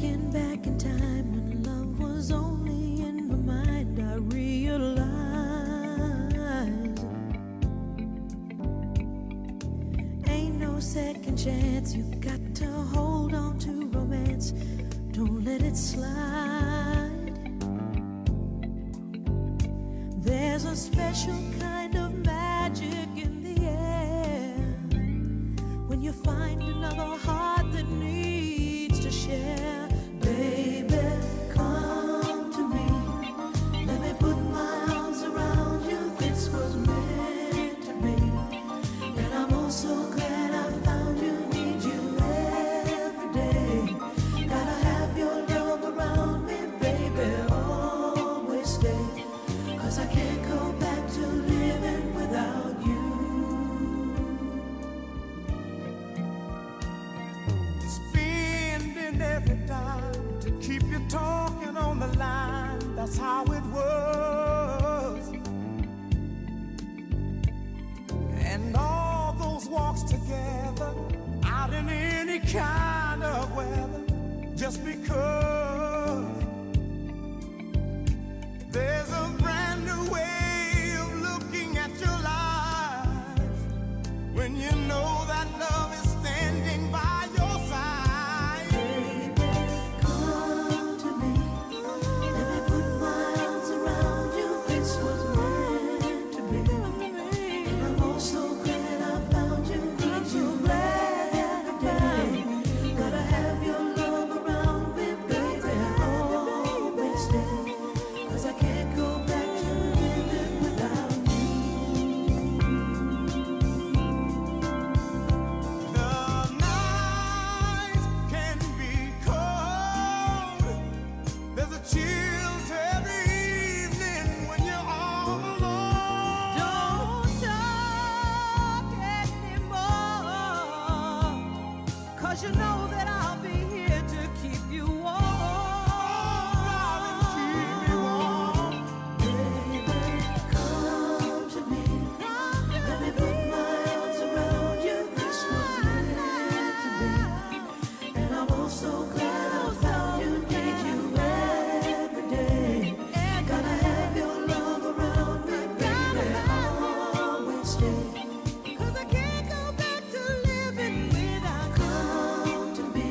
Looking back in time when love was only in my mind, I realized ain't no second chance. You got to hold on to romance, don't let it slide. There's a special kind of magic in the air when you find another heart that needs to share. Baby, come to me, let me put my arms around you. This was meant to be, and I'm also glad I found you. Need you every day, gotta have your love around me, baby, always stay, 'cause I can't go back to living without you. Spending every dime to keep you talking on the line, that's how it was. And all those walks together, out in any kind of weather, just because there's a brand new way of looking at your life when you know that love is standing by your side. Baby, come to me, let me put my arms around you. This was meant to be, and I'm also glad I found you. Need you every day, gotta have your love around me, baby, always stay, 'cause I can't go back to living without you. The nights can be cold, there's a chill to every evening when you're all alone. Don't talk anymore, 'cause you know that I'll be here to keep you warm. Darling, keep me warm. Baby, come to me, let me put my arms around you. This was meant to be, and I'm also glad I found you. Need you every day, gotta have your love around me, baby, always stay, 'cause I can't go back to living without you. Come to me,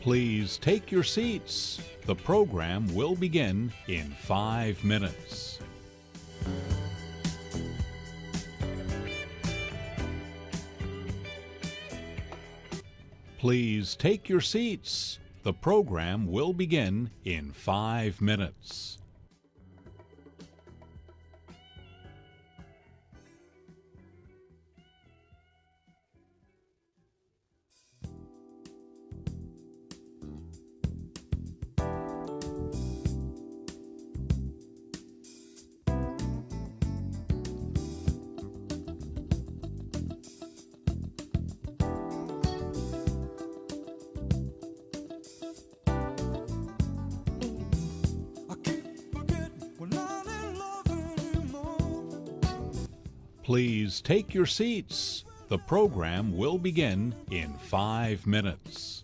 Please take your seats. The program will begin in 5 minutes. Please take your seats. The program will begin in 5 minutes. Please take your seats. The program will begin in 5 minutes.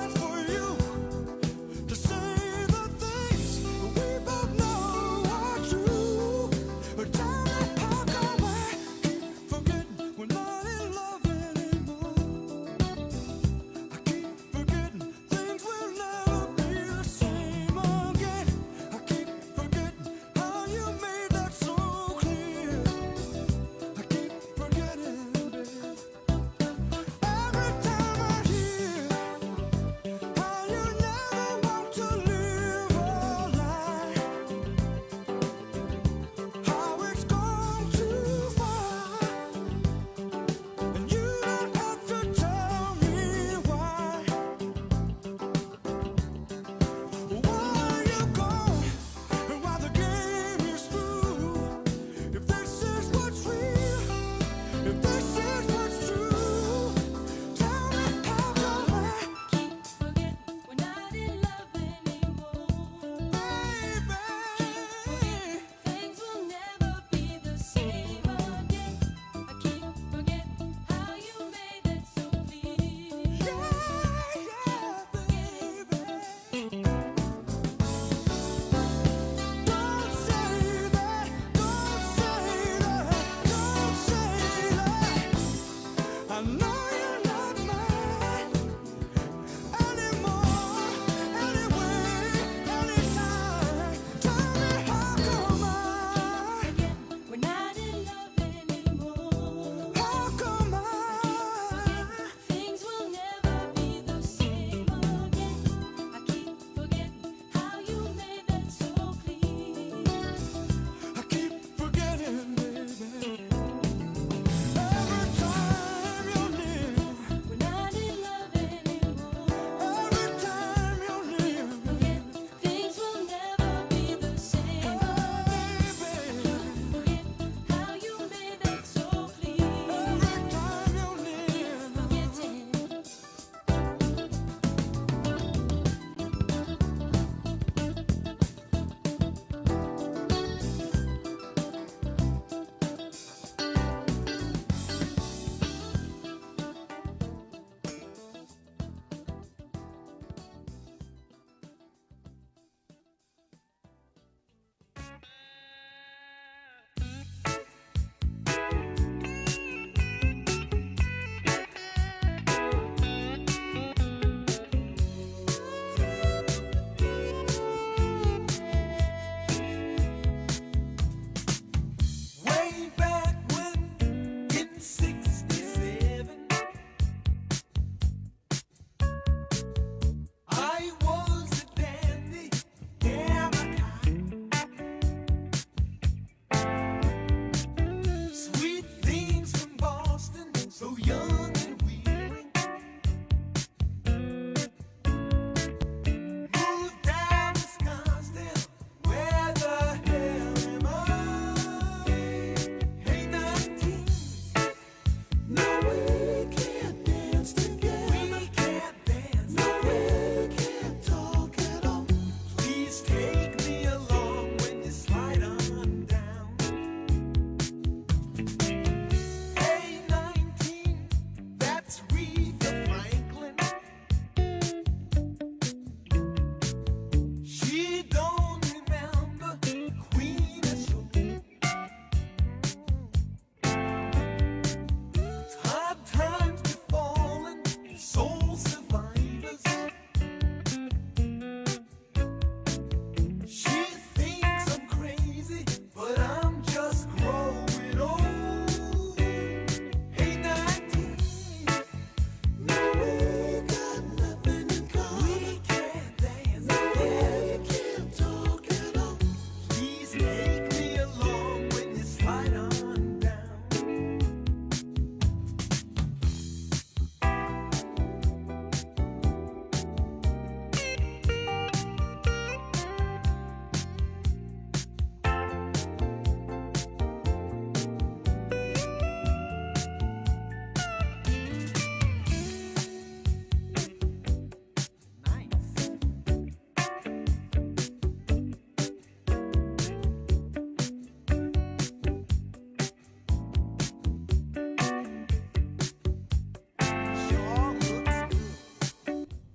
For you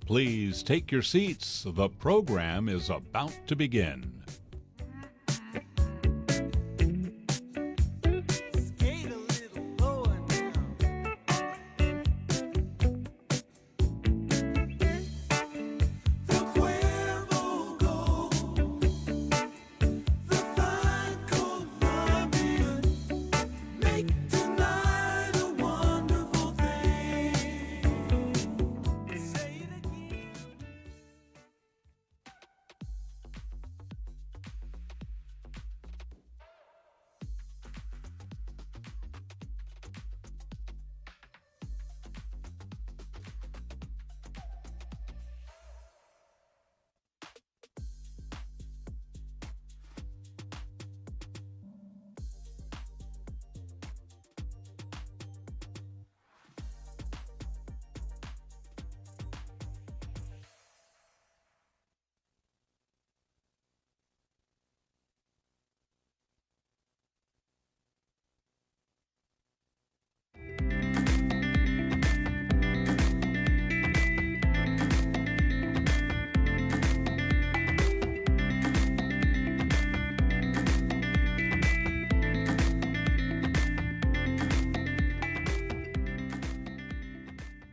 Please take your seats. The program is about to begin. Skate a little lower now. The Cuervo Gold, the fine Colombian, make tonight a wonderful thing. Say it again.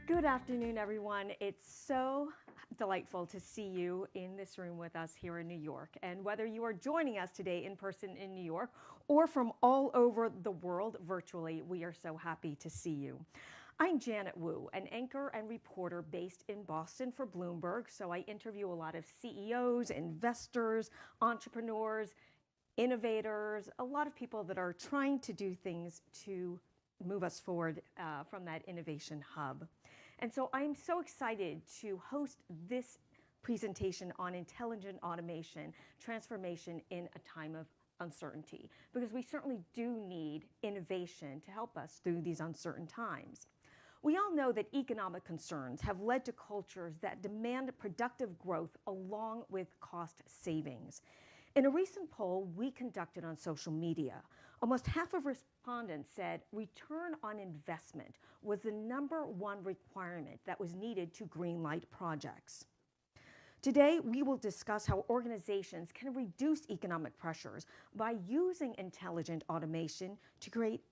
Good afternoon, everyone. It's so delightful to see you in this room with us here in New York. And whether you are joining us today in person in New York or from all over the world virtually, we are so happy to see you. I'm Janet Wu, an anchor and reporter based in Boston for Bloomberg. So I interview a lot of CEOs, investors, entrepreneurs, innovators, a lot of people that are trying to do things to move us forward from that innovation hub. And so I'm so excited to host this presentation on intelligent automation, transformation in a time of uncertainty, because we certainly do need innovation to help us through these uncertain times. We all know that economic concerns have led to cultures that demand productive growth along with cost savings. In a recent poll we conducted on social media, almost half of respondents said return on investment was the #1 requirement that was needed to greenlight projects. Today, we will discuss how organizations can reduce economic pressures by using intelligent automation to create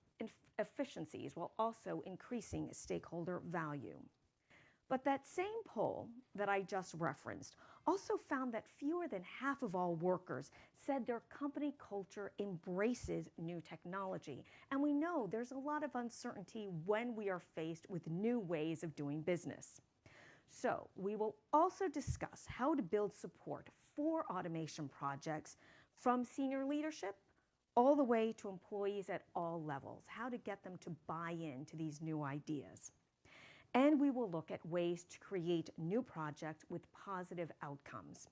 efficiencies while also increasing stakeholder value. But that same poll that I just referenced also found that fewer than half of all workers said their company culture embraces new technology. And we know there's a lot of uncertainty when we are faced with new ways of doing business. So we will also discuss how to build support for automation projects from senior leadership all the way to employees at all levels, how to get them to buy into these new ideas. And we will look at ways to create new projects with positive outcomes.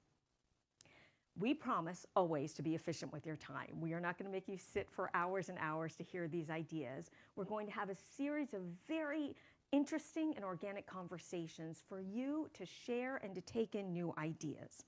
We promise always to be efficient with your time. We are not going to make you sit for hours and hours to hear these ideas. We're going to have a series of very interesting and organic conversations for you to share and to take in new ideas.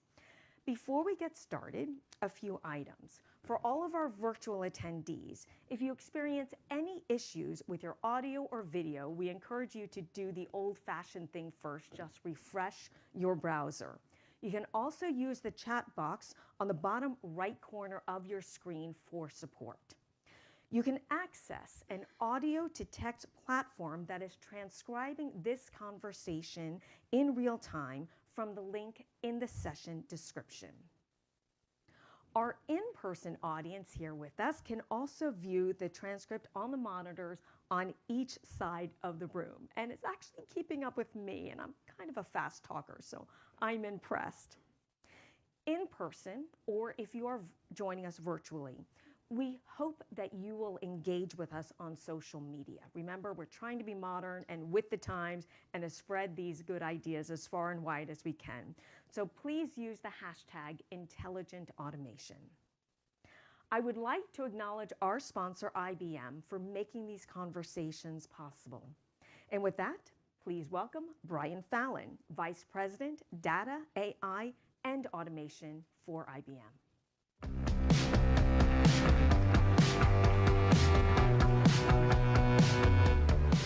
Before we get started, a few items. For all of our virtual attendees, if you experience any issues with your audio or video, we encourage you to do the old-fashioned thing first, just refresh your browser. You can also use the chat box on the bottom right corner of your screen for support. You can access an audio-to-text platform that is transcribing this conversation in real time from the link in the session description. Our in-person audience here with us can also view the transcript on the monitors on each side of the room. And it's actually keeping up with me, and I'm kind of a fast talker, so I'm impressed. In person, or if you are joining us virtually, we hope that you will engage with us on social media. Remember, we're trying to be modern and with the times and to spread these good ideas as far and wide as we can. So please use the hashtag #IntelligentAutomation. I would like to acknowledge our sponsor, IBM, for making these conversations possible. And with that, please welcome Brian Fallon, Vice President, Data, AI, and Automation for IBM.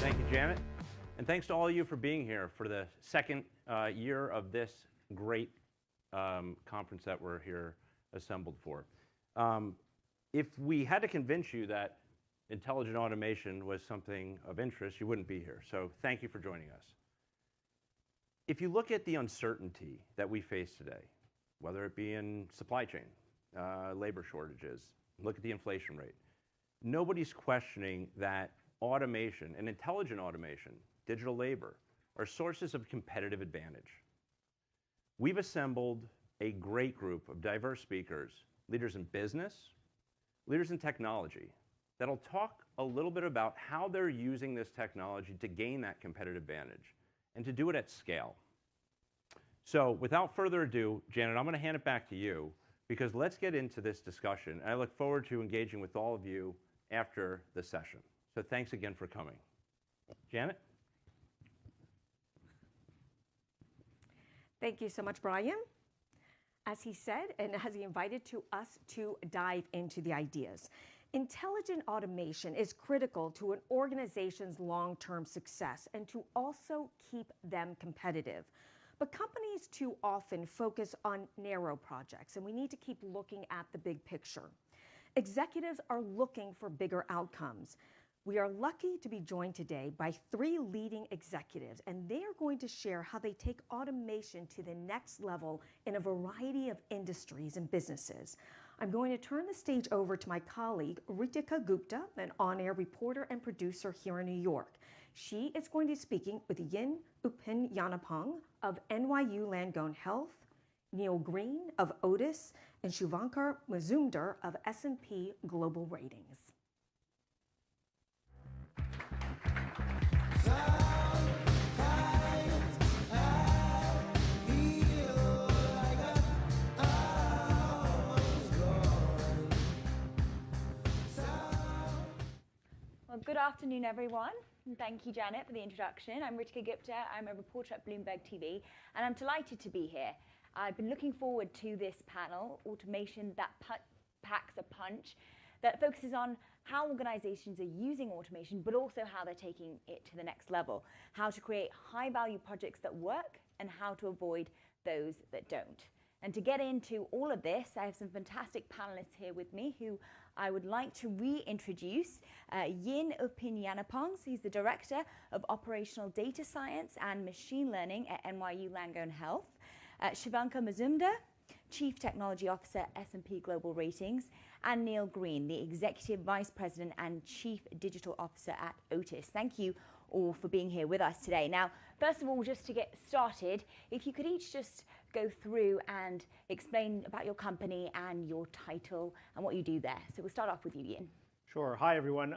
Thank you, Janet. And thanks to all of you for being here for the second year of this great conference that we're here assembled for. If we had to convince you that intelligent automation was something of interest, you wouldn't be here. So thank you for joining us. If you look at the uncertainty that we face today, whether it be in supply chain, labor shortages, look at the inflation rate, nobody's questioning that automation and intelligent automation, digital labor, are sources of competitive advantage. We've assembled a great group of diverse speakers, leaders in business, leaders in technology, that'll talk a little bit about how they're using this technology to gain that competitive advantage and to do it at scale. So without further ado, Janet, I'm going to hand it back to you because let's get into this discussion. And I look forward to engaging with all of you after the session. So thanks again for coming. Janet? Thank you so much, Brian. As he said, and as he invited to us to dive into the ideas, intelligent automation is critical to an organization's long-term success and to also keep them competitive. But companies too often focus on narrow projects, and we need to keep looking at the big picture. Executives are looking for bigger outcomes. We are lucky to be joined today by 3 leading executives, and they are going to share how they take automation to the next level in a variety of industries and businesses. I'm going to turn the stage over to my colleague, Ritika Gupta, an on-air reporter and producer here in New York. She is going to be speaking with Yin Upinyanapong of NYU Langone Health, Neil Green of Otis, and Shivankar Mazumdar of S&P Global Ratings. Well, good afternoon, everyone. And thank you, Janet, for the introduction. I'm Ritika Gupta. I'm a reporter at Bloomberg TV, and I'm delighted to be here. I've been looking forward to this panel, Automation That Packs a Punch, that focuses on how organizations are using automation, but also how they're taking it to the next level, how to create high-value projects that work, and how to avoid those that don't. And to get into all of this, I have some fantastic panelists here with me who I would like to reintroduce. Yin Upinyanapong, he's the Director of Operational Data Science and Machine Learning at NYU Langone Health. Shivankar Mazumdar, Chief Technology Officer, S&P Global Ratings. And Neil Green, the Executive Vice President and Chief Digital Officer at Otis. Thank you all for being here with us today. Now, first of all, just to get started, if you could each just go through and explain about your company and your title and what you do there. So we'll start off with you, Yin. Sure. Hi, everyone.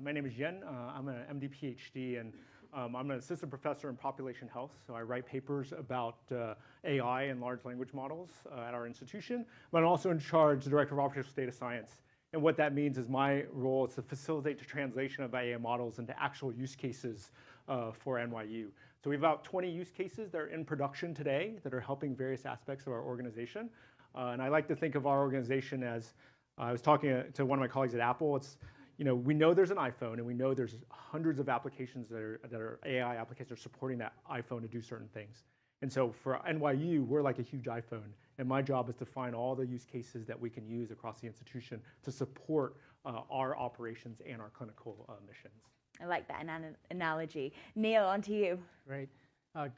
My name is Yin. I'm an MD PhD, and I'm an assistant professor in population health. So I write papers about AI and large language models at our institution. But I'm also in charge, the Director of Operational Data Science. And what that means is my role is to facilitate the translation of AI models into actual use cases for NYU. So we have about 20 use cases that are in production today that are helping various aspects of our organization. And I like to think of our organization as, I was talking to one of my colleagues at Apple, it's, we know there's an iPhone and we know there's hundreds of applications that are AI applications that are supporting that iPhone to do certain things. And so for NYU, we're like a huge iPhone. And my job is to find all the use cases that we can use across the institution to support our operations and our clinical missions. I like that analogy. Neil, on to you. Great.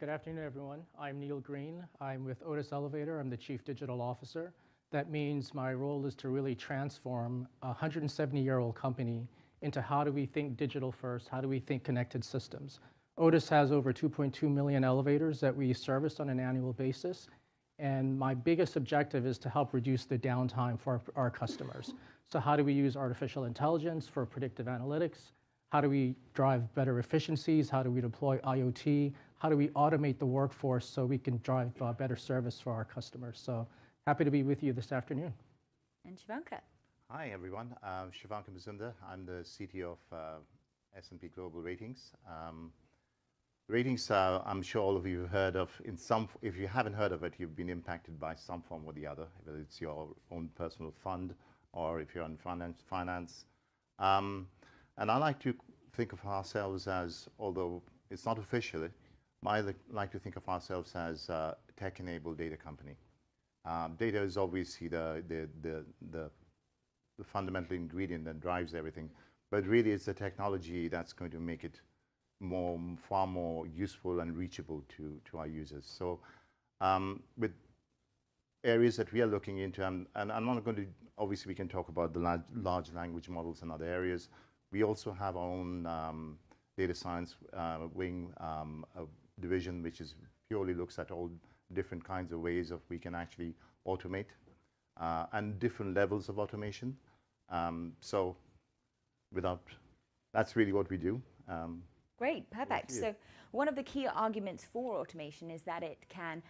Good afternoon, everyone. I'm Neil Green. I'm with Otis Elevator. I'm the Chief Digital Officer. That means my role is to really transform a 170-year-old company into how do we think digital first, how do we think connected systems. Otis has over 2.2 million elevators that we service on an annual basis. And my biggest objective is to help reduce the downtime for our customers. So how do we use artificial intelligence for predictive analytics? How do we drive better efficiencies? How do we deploy IoT? How do we automate the workforce so we can drive better service for our customers? So happy to be with you this afternoon. And Shivankar. Hi, everyone. Shivankar Mazumdar. I'm the CTO of S&P Global Ratings. Ratings, I'm sure all of you have heard of. If you haven't heard of it, you've been impacted by some form or the other, whether it's your own personal fund or if you're in finance. And I like to think of ourselves as, although it's not official. I like to think of ourselves as a tech-enabled data company. Data is obviously the fundamental ingredient that drives everything, but really it's the technology that's going to make it far more useful and reachable to our users. So with areas that we are looking into, and I'm not going to, obviously we can talk about the large language models and other areas. We also have our own data science wing, a division which is purely looks at all different kinds of ways of we can actually automate and different levels of automation. So that's really what we do. Great, perfect. So one of the key arguments for automation is that it can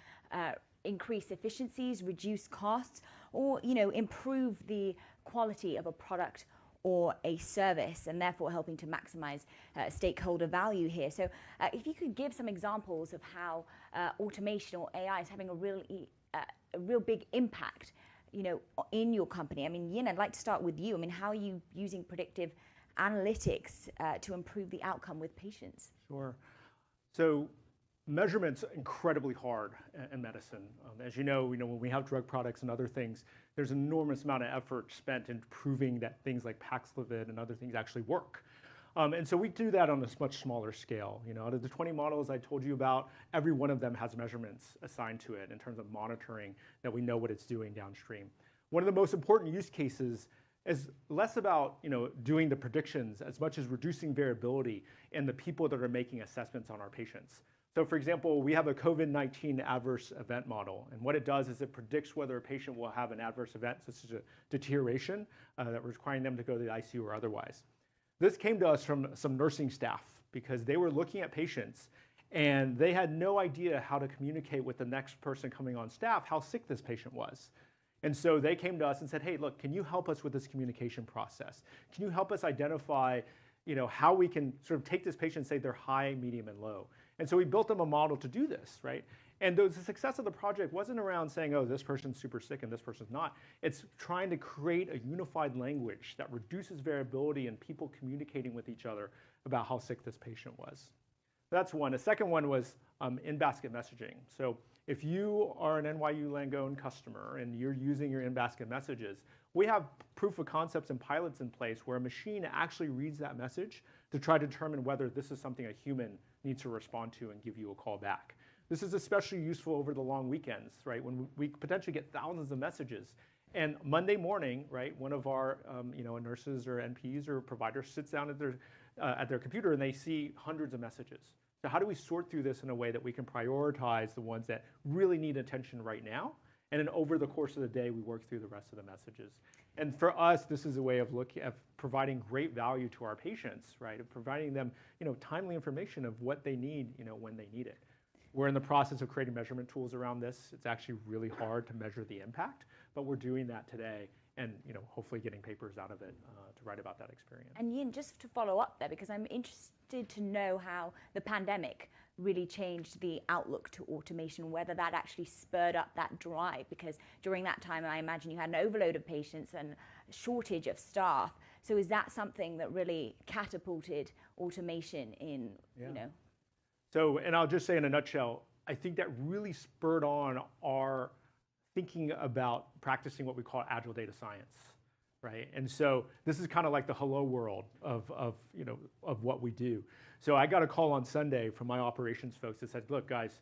increase efficiencies, reduce costs, or improve the quality of a product or a service, and therefore helping to maximize stakeholder value here. So if you could give some examples of how automation or AI is having a real big impact in your company. I mean, Yin, I'd like to start with you. I mean, how are you using predictive analytics to improve the outcome with patients? Sure. So measurement's incredibly hard in medicine. As you know, when we have drug products and other things, there's an enormous amount of effort spent in proving that things like Paxlovid and other things actually work. And so we do that on a much smaller scale. Out of the 20 models I told you about, every one of them has measurements assigned to it in terms of monitoring that we know what it's doing downstream. One of the most important use cases is less about doing the predictions as much as reducing variability in the people that are making assessments on our patients. So for example, we have a COVID-19 adverse event model, and what it does is it predicts whether a patient will have an adverse event, such as a deterioration that requiring them to go to the ICU or otherwise. This came to us from some nursing staff because they were looking at patients and they had no idea how to communicate with the next person coming on staff how sick this patient was. And so they came to us and said, hey, look, can you help us with this communication process? Can you help us identify how we can sort of take this patient and say they're high, medium, and low? And so we built them a model to do this, right? And the success of the project wasn't around saying, oh, this person's super sick and this person's not. It's trying to create a unified language that reduces variability in people communicating with each other about how sick this patient was. That's one. The second one was in-basket messaging. So if you are an NYU Langone customer and you're using your in-basket messages, we have proof of concepts and pilots in place where a machine actually reads that message to try to determine whether this is something a human needs to respond to and give you a call back. This is especially useful over the long weekends, right? When we potentially get thousands of messages. And Monday morning, right, one of our nurses or NPs or providers sits down at their computer and they see hundreds of messages. So how do we sort through this in a way that we can prioritize the ones that really need attention right now? And then over the course of the day, we work through the rest of the messages. And for us, this is a way of providing great value to our patients, right? Of providing them, timely information of what they need, when they need it. We're in the process of creating measurement tools around this. It's actually really hard to measure the impact, but we're doing that today, and hopefully getting papers out of it to write about that experience. And Yin, just to follow up there, because I'm interested to know how the pandemic really changed the outlook to automation, whether that actually spurred up that drive, because during that time, I imagine you had an overload of patients and shortage of staff. So is that something that really catapulted automation in, So, and I'll just say in a nutshell, I think that really spurred on our thinking about practicing what we call agile data science, right? And so this is kind of like the hello world of what we do. So I got a call on Sunday from my operations folks that said, look, guys,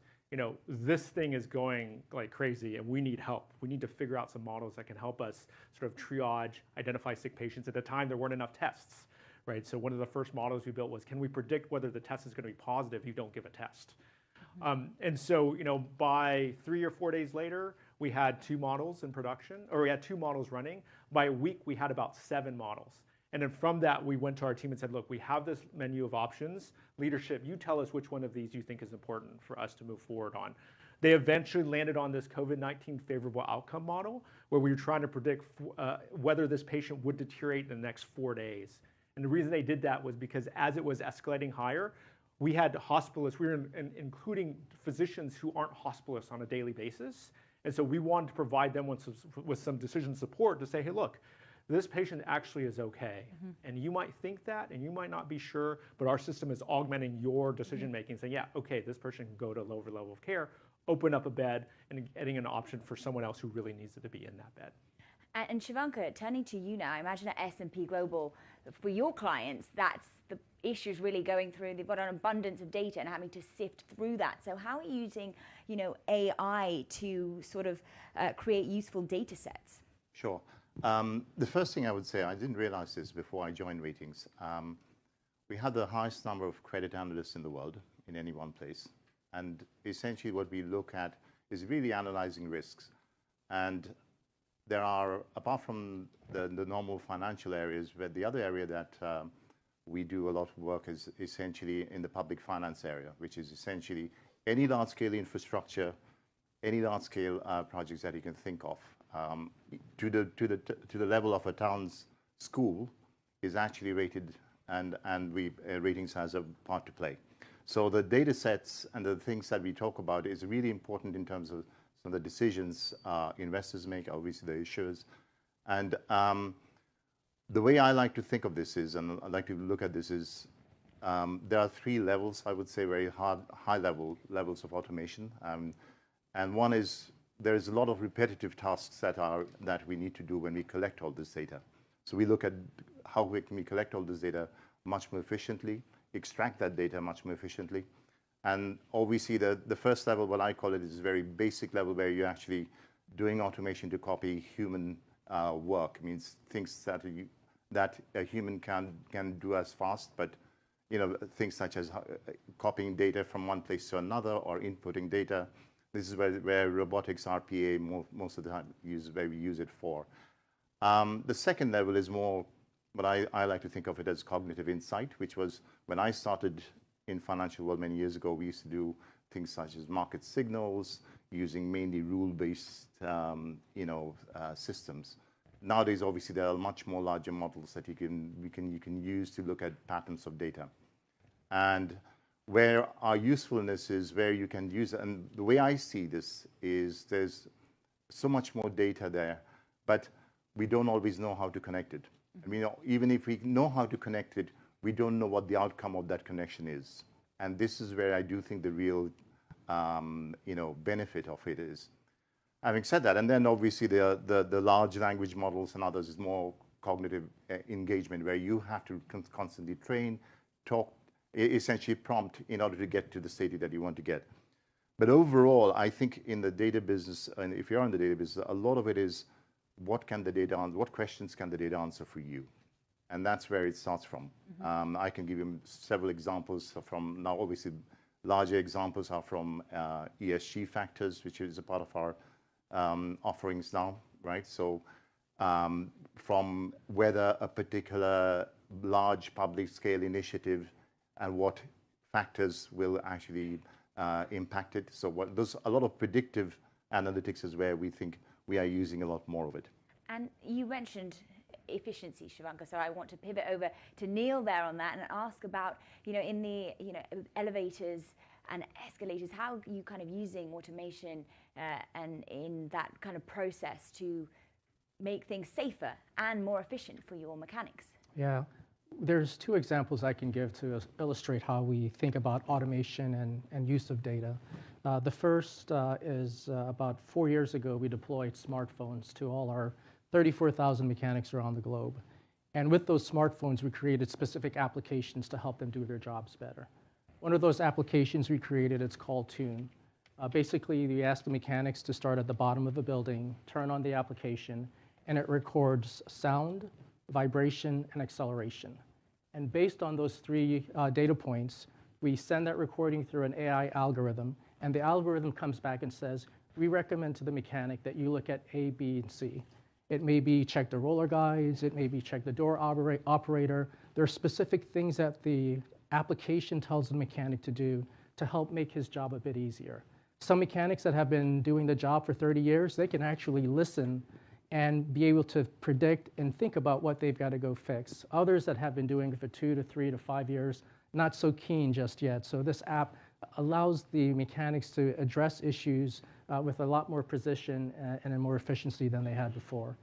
this thing is going like crazy and we need help. We need to figure out some models that can help us sort of triage, identify sick patients. At the time, there weren't enough tests, right? So one of the first models we built was, can we predict whether the test is going to be positive if you don't give a test? And so, by 3 or 4 days later, we had 2 models in production, or we had 2 models running. By a week, we had about 7 models. And then from that, we went to our team and said, look, we have this menu of options. Leadership, you tell us which one of these you think is important for us to move forward on. They eventually landed on this COVID-19 favorable outcome model, where we were trying to predict whether this patient would deteriorate in the next 4 days. And the reason they did that was because as it was escalating higher, we had hospitalists, we were including physicians who aren't hospitalists on a daily basis. And so we wanted to provide them with some decision support to say, hey, look, this patient actually is okay. And you might think that, and you might not be sure, but our system is augmenting your decision making, saying, yeah, okay, this person can go to a lower level of care, open up a bed, and getting an option for someone else who really needs it to be in that bed. And Shivanka, turning to you now, I imagine at S&P Global, for your clients, that's the issues really going through. They've got an abundance of data and having to sift through that. So how are you using, AI to sort of create useful data sets? Sure. The first thing I would say, I didn't realize this before I joined Ratings. We had the highest number of credit analysts in the world in any one place. And essentially what we look at is really analyzing risks. And there are, apart from the normal financial areas, where the other area that we do a lot of work is essentially in the public finance area, which is essentially any large-scale infrastructure, any large-scale projects that you can think of, to the level of a town's school is actually rated, and Ratings has a part to play. So the data sets and the things that we talk about is really important in terms of some of the decisions investors make, obviously the issuers. And the way I like to think of this is, and I like to look at this is, there are three levels, I would say, very high levels of automation. And one is, there is a lot of repetitive tasks that we need to do when we collect all this data. So we look at how we can collect all this data much more efficiently, extract that data much more efficiently. And obviously the first level, what I call it, is a very basic level where you're actually doing automation to copy human work. It means things that a human can do as fast, but things such as copying data from one place to another or inputting data. This is where robotics, RPA, most of the time where we use it for. The second level is more what I like to think of it as cognitive insight, which was when I started in financial world many years ago, we used to do things such as market signals using mainly rule-based systems. Nowadays, obviously, there are much more larger models that you can use to look at patterns of data. And where our usefulness is, where you can use it, and the way I see this is there's so much more data there, but we don't always know how to connect it. I mean, even if we know how to connect it, we don't know what the outcome of that connection is. And this is where I do think the real benefit of it is. Having said that, and then obviously the large language models and others is more cognitive engagement, where you have to constantly train, talk, essentially prompt in order to get to the state that you want to get. But overall, I think in the data business, and if you're in the data business, a lot of it is what questions can the data answer for you? And that's where it starts from. I can give you several examples from now. Obviously, larger examples are from ESG factors, which is a part of our offerings now, right? So from whether a particular large public scale initiative and what factors will actually impact it. So there's a lot of predictive analytics is where we think we are using a lot more of it. And you mentioned efficiency, Shivanka, so I want to pivot over to Neil there on that and ask about, in the elevators and escalators, how are you kind of using automation and in that kind of process to make things safer and more efficient for your mechanics? Yeah, there's two examples I can give to illustrate how we think about automation and use of data. The first is about 4 years ago, we deployed smartphones to all our 34,000 mechanics around the globe. And with those smartphones, we created specific applications to help them do their jobs better. One of those applications we created, it's called Tune. Basically, we ask the mechanics to start at the bottom of a building, turn on the application, and it records sound, vibration, and acceleration. And based on those three data points, we send that recording through an AI algorithm, and the algorithm comes back and says, we recommend to the mechanic that you look at A, B, and C. It may be check the roller guides, it may be check the door operator. There are specific things that the application tells the mechanic to do to help make his job a bit easier. Some mechanics that have been doing the job for 30 years, they can actually listen and be able to predict and think about what they've got to go fix. Others that have been doing it for 2 to 3 to 5 years, not so keen just yet. So this app allows the mechanics to address issues with a lot more precision and more efficiency than they had before.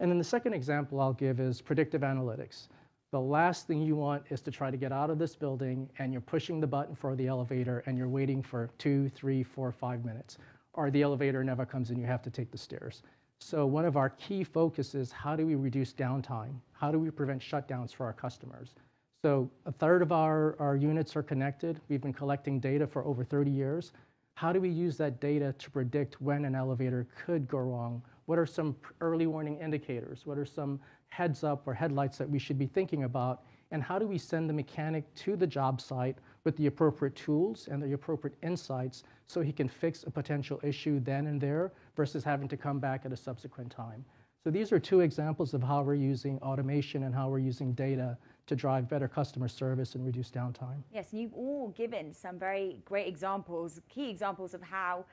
And then the second example I'll give is predictive analytics. The last thing you want is to try to get out of this building and you're pushing the button for the elevator and you're waiting for 2, 3, 4, 5 minutes, or the elevator never comes and you have to take the stairs. So one of our key focuses is how do we reduce downtime? How do we prevent shutdowns for our customers? So a third of our units are connected. We've been collecting data for over 30 years. How do we use that data to predict when an elevator could go wrong? What are some early warning indicators? What are some heads up or headlights that we should be thinking about? And how do we send the mechanic to the job site with the appropriate tools and the appropriate insights so he can fix a potential issue then and there versus having to come back at a subsequent time? So these are two examples of how we're using automation and how we're using data to drive better customer service and reduce downtime. Yes, and you've all given some very great examples, key examples of how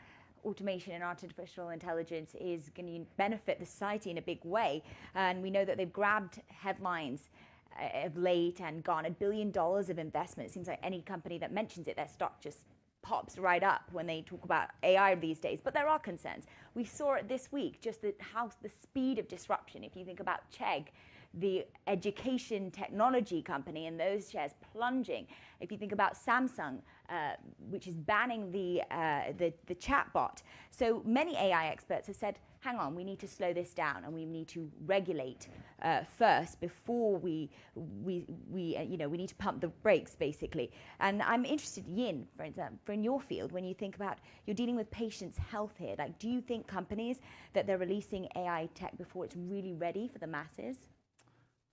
automation and artificial intelligence is going to benefit the society in a big way. And we know that they've grabbed headlines of late and garnered $1 billion of investment. It seems like any company that mentions it, their stock just pops right up when they talk about AI these days. But there are concerns. We saw it this week, just how the speed of disruption. If you think about Chegg, the education technology company, and those shares plunging. If you think about Samsung, which is banning the chatbot. So many AI experts have said, hang on, we need to slow this down and we need to regulate first before we need to pump the brakes, basically. And I'm interested, Yin, for example, in your field, when you think about, you're dealing with patients' health here, like, do you think companies that they're releasing AI tech before it's really ready for the masses?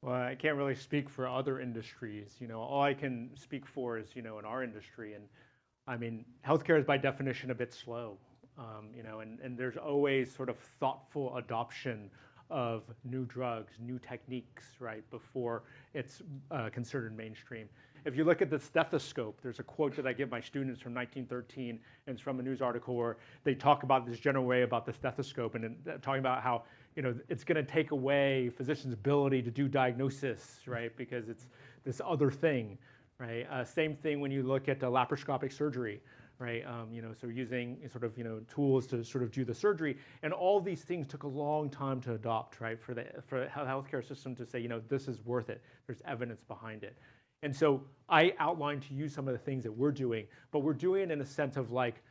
Well, I can't really speak for other industries. All I can speak for is, in our industry. And I mean, healthcare is by definition a bit slow, and there's always sort of thoughtful adoption of new drugs, new techniques, right, before it's considered mainstream. If you look at the stethoscope, there's a quote that I give my students from 1913, and it's from a news article where they talk about this general way about the stethoscope and talking about how it's going to take away physicians' ability to do diagnosis, right, because it's this other thing, right? Same thing when you look at laparoscopic surgery, right? So using sort of tools to sort of do the surgery, and all these things took a long time to adopt, right? For the healthcare system to say, this is worth it. There's evidence behind it. And so I outlined to you some of the things that we're doing, but we're doing it in a sense of like,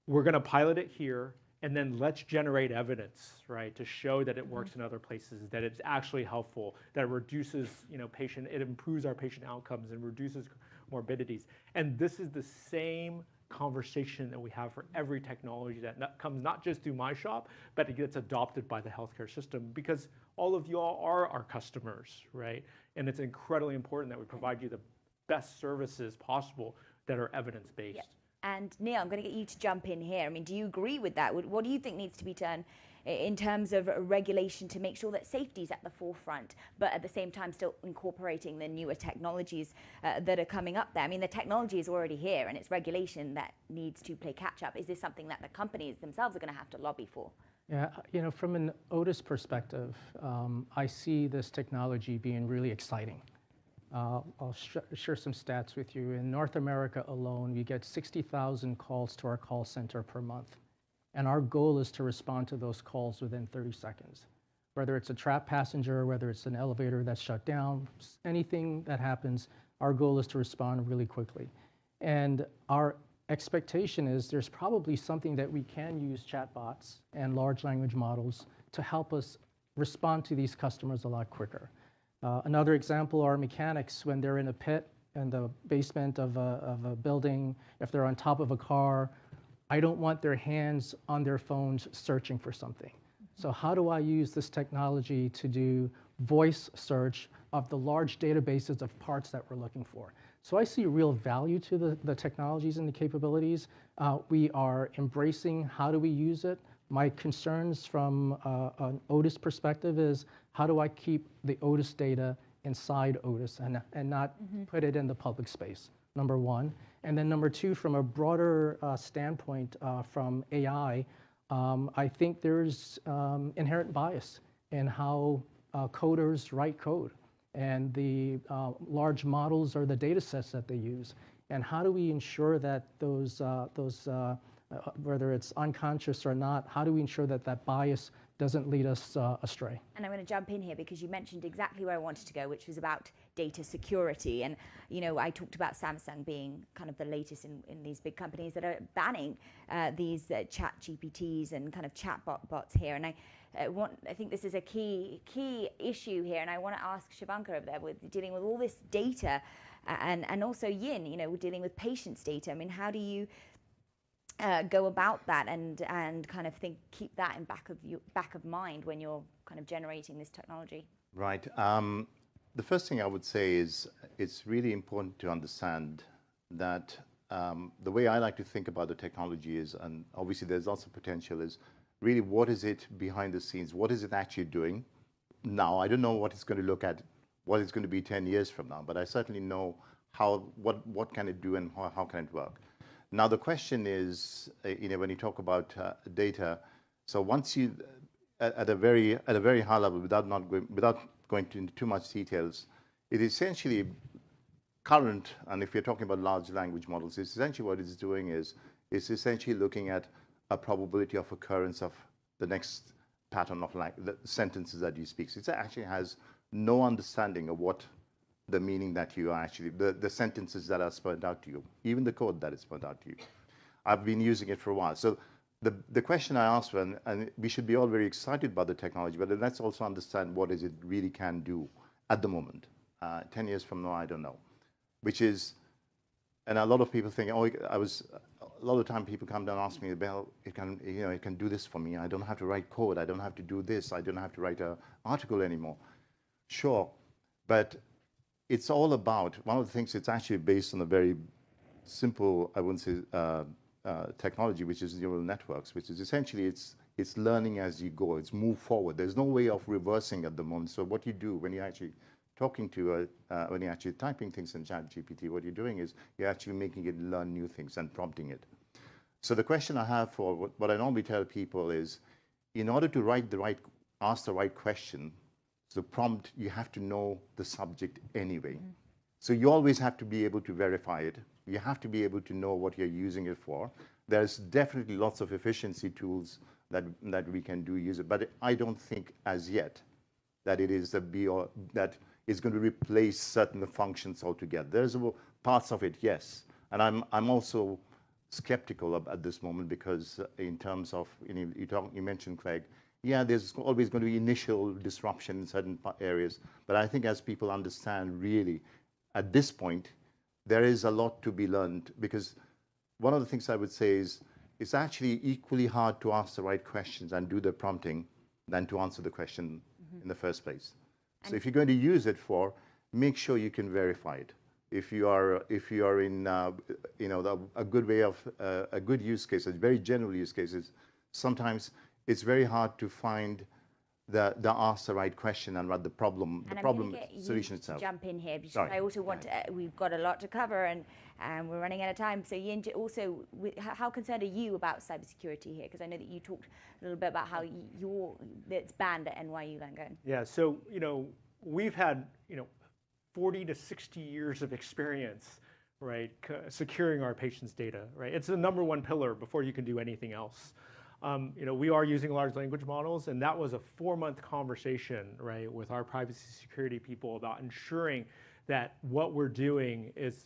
we're going to pilot it here, and then let's generate evidence, right, to show that it works in other places, that it's actually helpful, that it reduces, it improves our patient outcomes and reduces morbidities. And this is the same conversation that we have for every technology that comes not just through my shop, but it gets adopted by the healthcare system, because all of y'all are our customers, right? And it's incredibly important that we provide you the best services possible that are evidence-based. Yeah. And Neil, I'm going to get you to jump in here. I mean, do you agree with that? What do you think needs to be done in terms of regulation to make sure that safety is at the forefront, but at the same time still incorporating the newer technologies that are coming up there? I mean, the technology is already here, and it's regulation that needs to play catch-up. Is this something that the companies themselves are going to have to lobby for? Yeah, from an Otis perspective, I see this technology being really exciting. I'll share some stats with you. In North America alone, we get 60,000 calls to our call center per month. And our goal is to respond to those calls within 30 seconds. Whether it's a trapped passenger, whether it's an elevator that's shut down, anything that happens, our goal is to respond really quickly. And our expectation is there's probably something that we can use chatbots and large language models to help us respond to these customers a lot quicker. Another example are mechanics when they're in a pit in the basement of a building, if they're on top of a car. I don't want their hands on their phones searching for something. So how do I use this technology to do voice search of the large databases of parts that we're looking for? So I see real value to the technologies and the capabilities. We are embracing how do we use it. My concerns from an Otis perspective is how do I keep the Otis data inside Otis and not put it in the public space, number one. And then number two, from a broader standpoint from AI, I think there's inherent bias in how coders write code and the large models or the data sets that they use. And how do we ensure that those whether it's unconscious or not, how do we ensure that that bias doesn't lead us astray. And I'm going to jump in here because you mentioned exactly where I wanted to go, which was about data security. And, you know, I talked about Samsung being kind of the latest in these big companies that are banning these chat GPTs and kind of chatbot bots here. And I think this is a key issue here. And I want to ask Shivanka over there with dealing with all this data and also Yin, you know, we're dealing with patients' data. I mean, how do you go about that and kind of keep that in back of mind when you're kind of generating this technology? Right. The first thing I would say is it's really important to understand that the way I like to think about the technology is, and obviously there's lots of potential, is really what is it behind the scenes? What is it actually doing now? I don't know what it's going to look at, what it's going to be 10 years from now, but I certainly know what can it do and how can it work. Now the question is, you know, when you talk about data, so once you, at a very high level, without going into too much details, it is essentially current, and if you're talking about large language models, it's essentially what it's doing is it's essentially looking at a probability of occurrence of the next pattern of the sentences that you speak. So it actually has no understanding of what the meaning that you are actually, the sentences that are spelled out to you, even the code that is spelled out to you. I've been using it for a while. So the question I asked, and we should be all very excited about the technology, but let's also understand what is it really can do at the moment. 10 years from now, I don't know. Which is, and a lot of people think, oh, a lot of time people come down and ask me, well, it can do this for me. I don't have to write code. I don't have to do this. I don't have to write an article anymore. Sure, but it's all about, one of the things, it's actually based on a very simple, I wouldn't say, technology, which is neural networks, which is essentially, it's learning as you go. It's move forward. There's no way of reversing at the moment. So what you do when you're actually talking to, when you're actually typing things in ChatGPT, what you're doing is you're actually making it learn new things and prompting it. So the question I have for what I normally tell people is, in order to ask the right question, the prompt, you have to know the subject anyway. Mm-hmm. So you always have to be able to verify it. You have to be able to know what you're using it for. There's definitely lots of efficiency tools that we can use it, but I don't think as yet that it is that is going to replace certain functions altogether. There's parts of it, yes, and I'm also skeptical at this moment because in terms of, you mentioned, Craig, yeah, there's always going to be initial disruption in certain areas, but I think as people understand really, at this point, there is a lot to be learned, because one of the things I would say is it's actually equally hard to ask the right questions and do the prompting than to answer the question in the first place. So if you're going to use it make sure you can verify it. If you are in a good way of a good use case, a very general use cases, sometimes it's very hard to find ask the right question and the problem solution itself. Jump in here because I also want to, we've got a lot to cover and we're running out of time. So Yin, also, how concerned are you about cybersecurity here? Because I know that you talked a little bit about how it's banned at NYU Langone. Yeah. So we've had 40 to 60 years of experience, right, securing our patients' data. Right. It's the number one pillar before you can do anything else. We are using large language models, and that was a 4-month conversation, right, with our privacy security people about ensuring that what we're doing is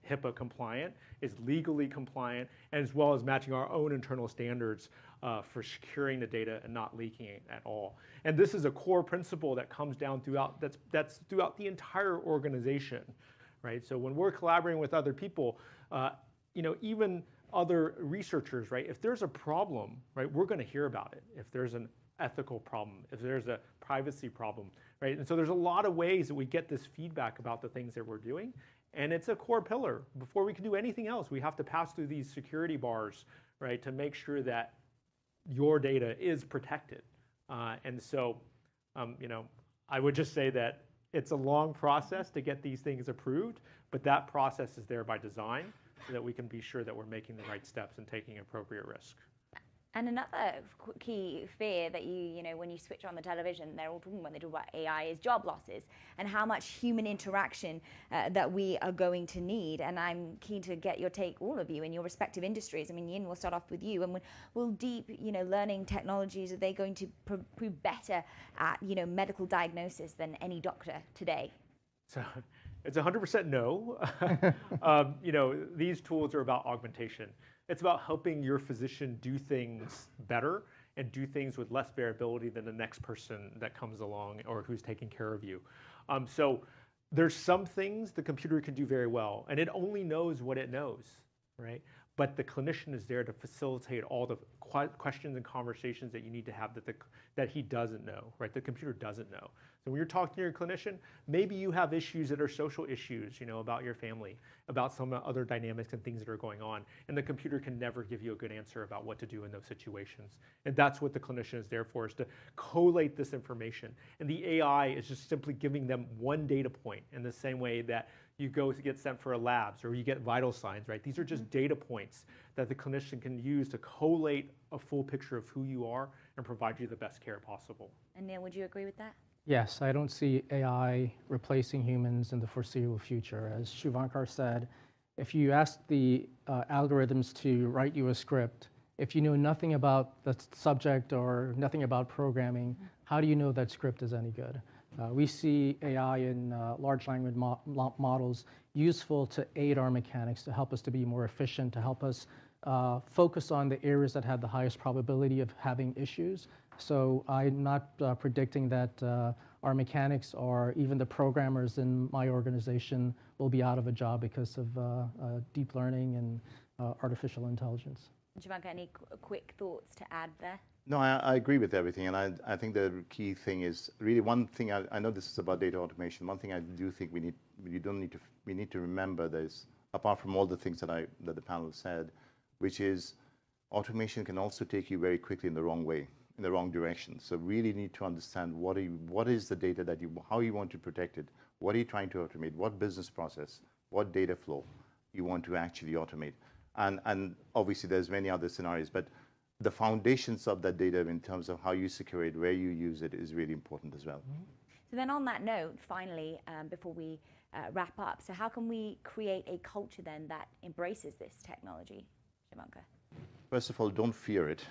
HIPAA compliant, is legally compliant, as well as matching our own internal standards for securing the data and not leaking it at all. And this is a core principle that comes down that's throughout the entire organization, right? So when we're collaborating with other people, even other researchers, right? If there's a problem, right, we're going to hear about it. If there's an ethical problem, if there's a privacy problem, right? And so there's a lot of ways that we get this feedback about the things that we're doing, and it's a core pillar. Before we can do anything else, we have to pass through these security bars, right, to make sure that your data is protected. And so, I would just say that it's a long process to get these things approved, but that process is there by design, so that we can be sure that we're making the right steps and taking appropriate risk. And another key fear that you know, when you switch on the television, they're all talking when they talk about AI is job losses and how much human interaction that we are going to need. And I'm keen to get your take, all of you, in your respective industries. I mean, Yin, we'll start off with you. And will deep, you know, learning technologies, are they going to prove better at, you know, medical diagnosis than any doctor today? So it's 100% no. You know, these tools are about augmentation. It's about helping your physician do things better and do things with less variability than the next person that comes along or who's taking care of you. So there's some things the computer can do very well, and it only knows what it knows, right? But the clinician is there to facilitate all the questions and conversations that you need to have that he doesn't know, right? The computer doesn't know. So when you're talking to your clinician, maybe you have issues that are social issues, you know, about your family, about some other dynamics and things that are going on, and the computer can never give you a good answer about what to do in those situations. And that's what the clinician is there for, is to collate this information. And the AI is just simply giving them one data point in the same way that you go to get sent for a labs or you get vital signs, right? These are just data points that the clinician can use to collate a full picture of who you are and provide you the best care possible. And Neil, would you agree with that? Yes, I don't see AI replacing humans in the foreseeable future. As Shivankar said, if you ask the algorithms to write you a script, if you know nothing about the subject or nothing about programming, how do you know that script is any good? We see AI in large language models useful to aid our mechanics, to help us to be more efficient, to help us focus on the areas that have the highest probability of having issues. So I'm not predicting that our mechanics or even the programmers in my organization will be out of a job because of deep learning and artificial intelligence. Shivankar, any quick thoughts to add there? No, I agree with everything, and I think the key thing is really one thing. I know this is about data automation. One thing I do think we need to remember this, apart from all the things that the panel said, which is automation can also take you very quickly in the wrong way, in the wrong direction. So really need to understand what is the data that how you want to protect it, what are you trying to automate, what business process, what data flow you want to actually automate, and obviously there's many other scenarios, but the foundations of that data in terms of how you secure it, where you use it, is really important as well. So then on that note, finally, before we wrap up, so how can we create a culture then that embraces this technology, Shivankar? First of all, don't fear it.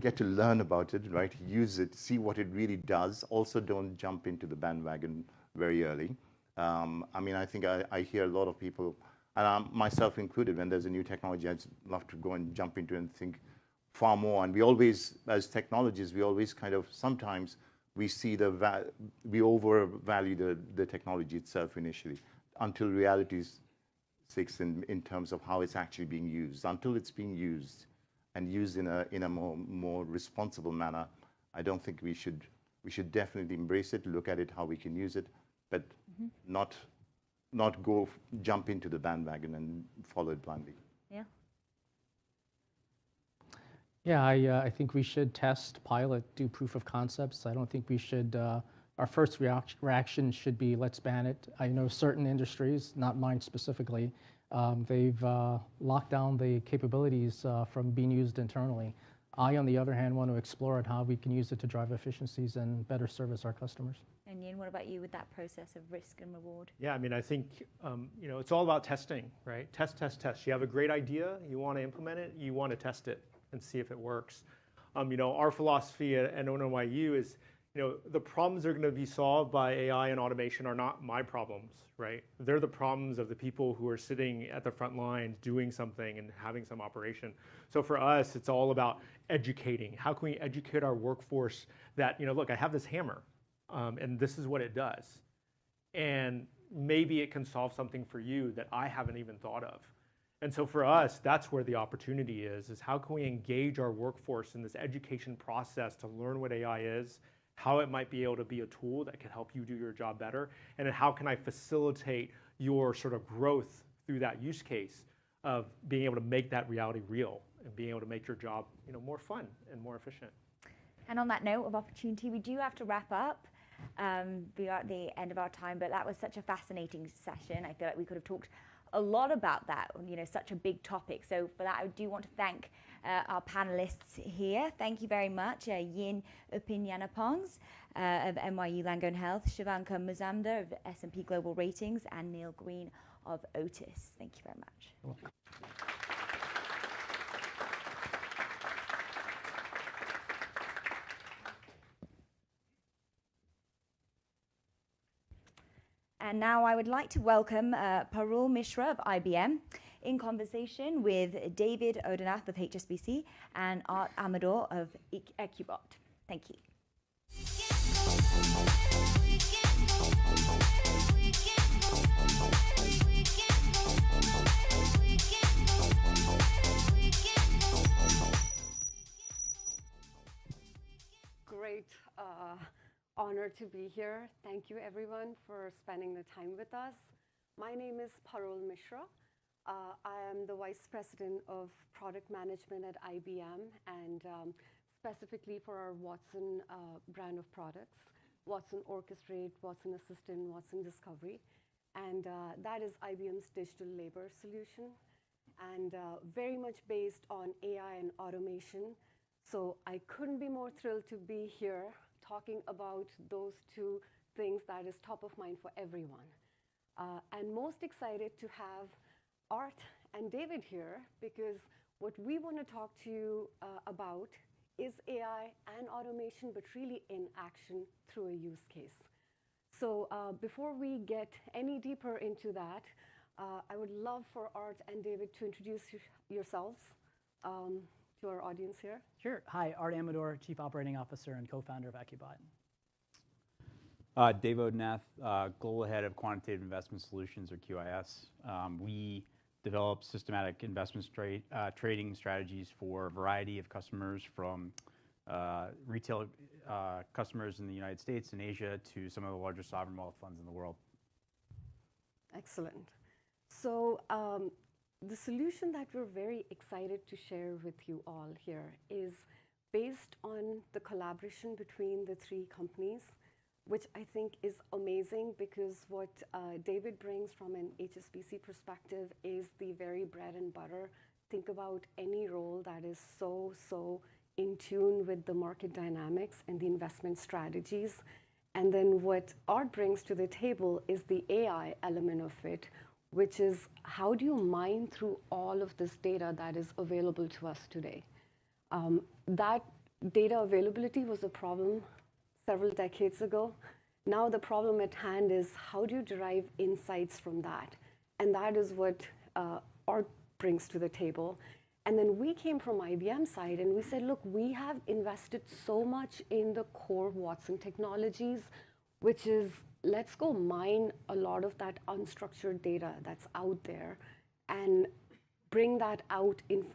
Get to learn about it, right? Use it, see what it really does. Also, don't jump into the bandwagon very early. I mean, I think I hear a lot of people, and myself included, when there's a new technology, I love to go and jump into it and think far more. And we always, as technologists, we always kind of, sometimes we see we overvalue the technology itself initially, until reality sinks in terms of how it's actually being used. Until it's being used and used in a more responsible manner, I don't think we should definitely embrace it, look at it, how we can use it, but not jump into the bandwagon and follow it blindly. Yeah. Yeah, I think we should test, pilot, do proof of concepts. I don't think we should, our first reaction should be, let's ban it. I know certain industries, not mine specifically, they've locked down the capabilities from being used internally. I, on the other hand, want to explore how we can use it to drive efficiencies and better service our customers. And Yin, what about you with that process of risk and reward? Yeah, I mean, I think, you know, it's all about testing, right? Test, test, test. You have a great idea, you want to implement it, you want to test it and see if it works. You know, our philosophy at NYU is, you know, the problems that are going to be solved by AI and automation are not my problems, right? They're the problems of the people who are sitting at the front lines doing something and having some operation. So for us, it's all about educating. How can we educate our workforce that, you know, look, I have this hammer, and this is what it does. And maybe it can solve something for you that I haven't even thought of. And so for us, that's where the opportunity is how can we engage our workforce in this education process to learn what AI is, how it might be able to be a tool that can help you do your job better, and then how can I facilitate your sort of growth through that use case of being able to make that reality real and being able to make your job, you know, more fun and more efficient. And on that note of opportunity, we do have to wrap up. We are at the end of our time, but that was such a fascinating session. I feel like we could have talked a lot about that, such a big topic. So for that, I do want to thank our panelists here. Thank you very much, Yin Upinyanapong of NYU Langone Health, Shivanka Mazumdar of S&P Global Ratings, and Neil Green of Otis. Thank you very much. You're welcome. And now I would like to welcome Parul Mishra of IBM in conversation with David Odenath of HSBC and Art Amador of Ecubot. Thank you. Great honor to be here. Thank you everyone for spending the time with us. My name is Parul Mishra. I am the Vice President of Product Management at IBM, and specifically for our Watson brand of products, Watson Orchestrate, Watson Assistant, Watson Discovery. And that is IBM's digital labor solution, and very much based on AI and automation. So I couldn't be more thrilled to be here talking about those two things that is top of mind for everyone. And most excited to have Art and David here, because what we want to talk to you about is AI and automation, but really in action through a use case. So before we get any deeper into that, I would love for Art and David to introduce yourselves to our audience here. Sure. Hi, Art Amador, Chief Operating Officer and co-founder of Ecubot. Dave Odenath, Global Head of Quantitative Investment Solutions, or QIS. We develop systematic investment trading strategies for a variety of customers, from retail customers in the United States and Asia to some of the largest sovereign wealth funds in the world. Excellent. So the solution that we're very excited to share with you all here is based on the collaboration between the three companies, which I think is amazing, because what David brings from an HSBC perspective is the very bread and butter. Think about any role that is so in tune with the market dynamics and the investment strategies. And then what Art brings to the table is the AI element of it, which is how do you mine through all of this data that is available to us today? That data availability was a problem several decades ago. Now the problem at hand is how do you derive insights from that? And that is what Art brings to the table. And then we came from IBM side and we said, look, we have invested so much in the core Watson technologies, which is let's go mine a lot of that unstructured data that's out there and bring that out in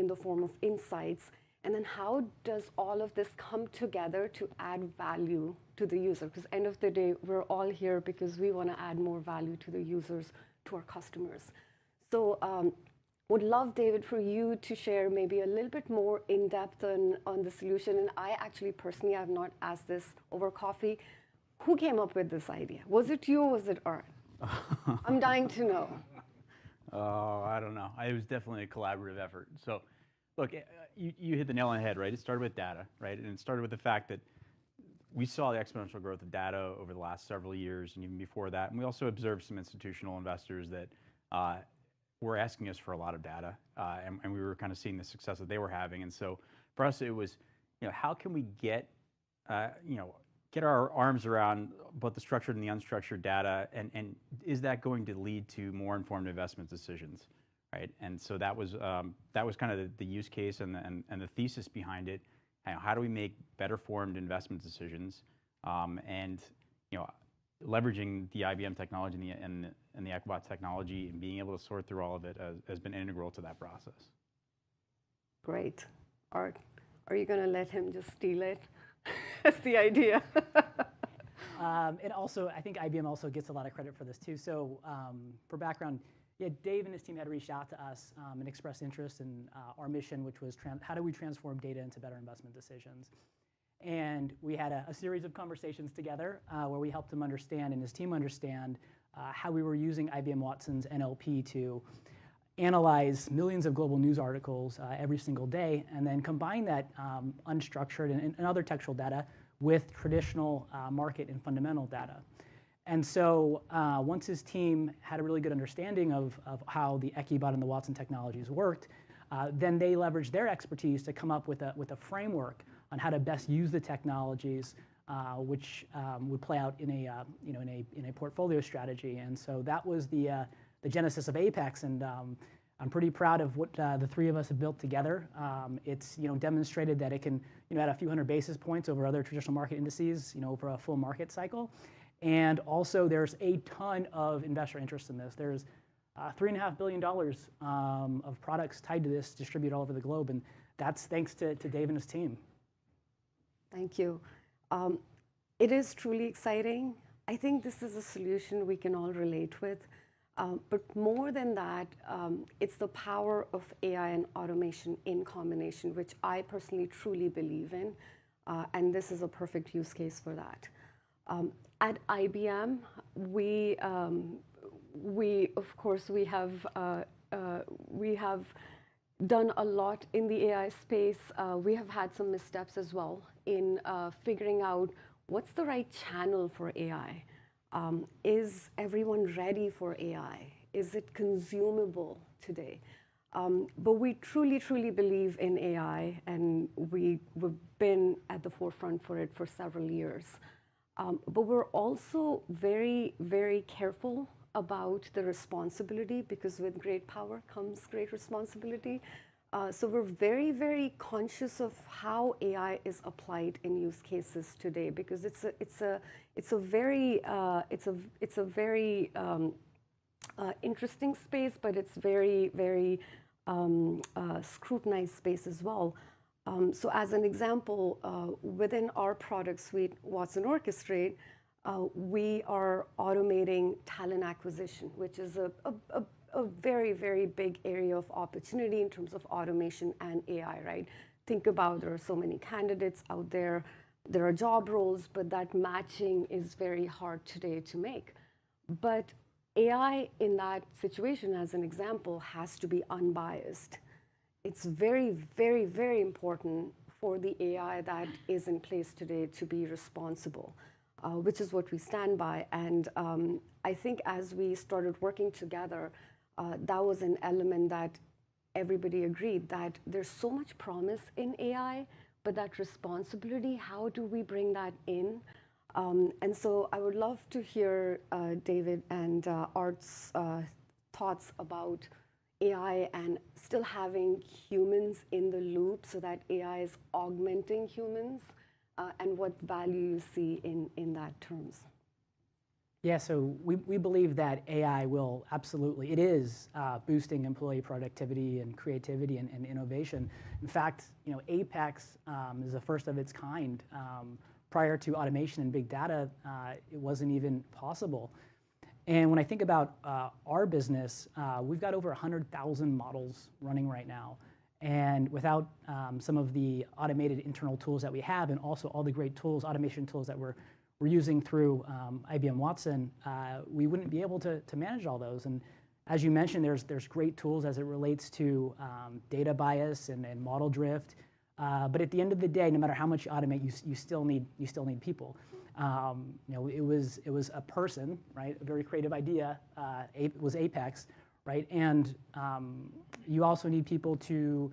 the form of insights. And then how does all of this come together to add value to the user? Because end of the day, we're all here because we want to add more value to the users, to our customers. So would love, David, for you to share maybe a little bit more in depth on the solution. And I actually personally have not asked this over coffee. Who came up with this idea? Was it you or was it Art? I'm dying to know. Oh, I don't know. It was definitely a collaborative effort. So look, you hit the nail on the head, right? It started with data, right? And it started with the fact that we saw the exponential growth of data over the last several years and even before that. And we also observed some institutional investors that were asking us for a lot of data. And we were kind of seeing the success that they were having. And so for us, it was, how can we get our arms around both the structured and the unstructured data, and is that going to lead to more informed investment decisions, right? And so that was kind of the use case and the thesis behind it. How do we make better formed investment decisions, and leveraging the IBM technology and the Ecubot technology and being able to sort through all of it has been integral to that process. Great. Art, are you going to let him just steal it? That's the idea. It also, I think IBM also gets a lot of credit for this too. So for background, Dave and his team had reached out to us and expressed interest in our mission, which was how do we transform data into better investment decisions? And we had a series of conversations together where we helped him understand and his team understand how we were using IBM Watson's NLP to analyze millions of global news articles every single day, and then combine that unstructured and other textual data with traditional market and fundamental data. And so once his team had a really good understanding of how the EkiBot and the Watson technologies worked, then they leveraged their expertise to come up with a framework on how to best use the technologies, which would play out in a portfolio strategy. And so that was the genesis of Apex, and I'm pretty proud of what the three of us have built together. It's demonstrated that it can add a few hundred basis points over other traditional market indices, over a full market cycle. And also, there's a ton of investor interest in this. There's $3.5 billion of products tied to this, distributed all over the globe, and that's thanks to Dave and his team. Thank you. It is truly exciting. I think this is a solution we can all relate with. But more than that, it's the power of AI and automation in combination, which I personally truly believe in. And this is a perfect use case for that. At IBM, we have done a lot in the AI space. We have had some missteps as well in figuring out what's the right channel for AI. Is everyone ready for AI? Is it consumable today? But we truly, truly believe in AI, and we've been at the forefront for it for several years. But we're also very, very careful about the responsibility, because with great power comes great responsibility. So we're very, very conscious of how AI is applied in use cases today, because it's a very interesting space, but it's very, very scrutinized space as well. So as an example, within our product suite, Watson Orchestrate, we are automating talent acquisition, which is a very, very big area of opportunity in terms of automation and AI, right? Think about, there are so many candidates out there. There are job roles, but that matching is very hard today to make. But AI in that situation, as an example, has to be unbiased. It's very, very, very important for the AI that is in place today to be responsible, which is what we stand by. And I think as we started working together, that was an element that everybody agreed that there's so much promise in AI, but that responsibility, how do we bring that in? And so I would love to hear David and Art's thoughts about AI and still having humans in the loop so that AI is augmenting humans, and what value you see in that terms. Yeah, so we believe that AI will absolutely, it is boosting employee productivity and creativity and innovation. In fact, Apex is the first of its kind. Prior to automation and big data, it wasn't even possible. And when I think about our business, we've got over 100,000 models running right now. And without some of the automated internal tools that we have, and also all the great tools, automation tools that we're using through IBM Watson, we wouldn't be able to manage all those. And as you mentioned, there's great tools as it relates to data bias and model drift. But at the end of the day, no matter how much you automate, you still need people. It was a person, right? A very creative idea. Was Apex, right? And you also need people to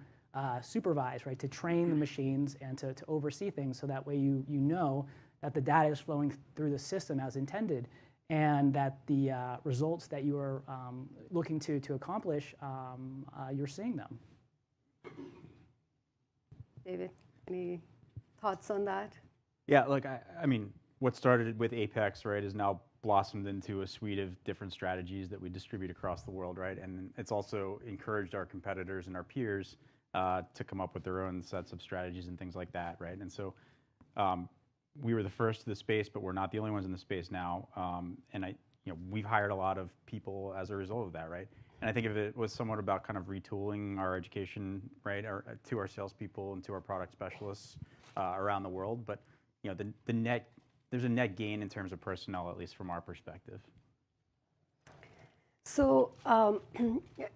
supervise, right? To train the machines and to oversee things, so that way you know that the data is flowing through the system as intended, and that the results that you are looking to accomplish, you're seeing them. David, any thoughts on that? Yeah, look, I mean, what started with Apex, right, is now blossomed into a suite of different strategies that we distribute across the world, right? And it's also encouraged our competitors and our peers to come up with their own sets of strategies and things like that, right? And so we were the first to the space, but we're not the only ones in the space now. And we've hired a lot of people as a result of that, right? And I think if it was somewhat about kind of retooling our education, right, to our salespeople and to our product specialists around the world. But there's a net gain in terms of personnel, at least from our perspective. So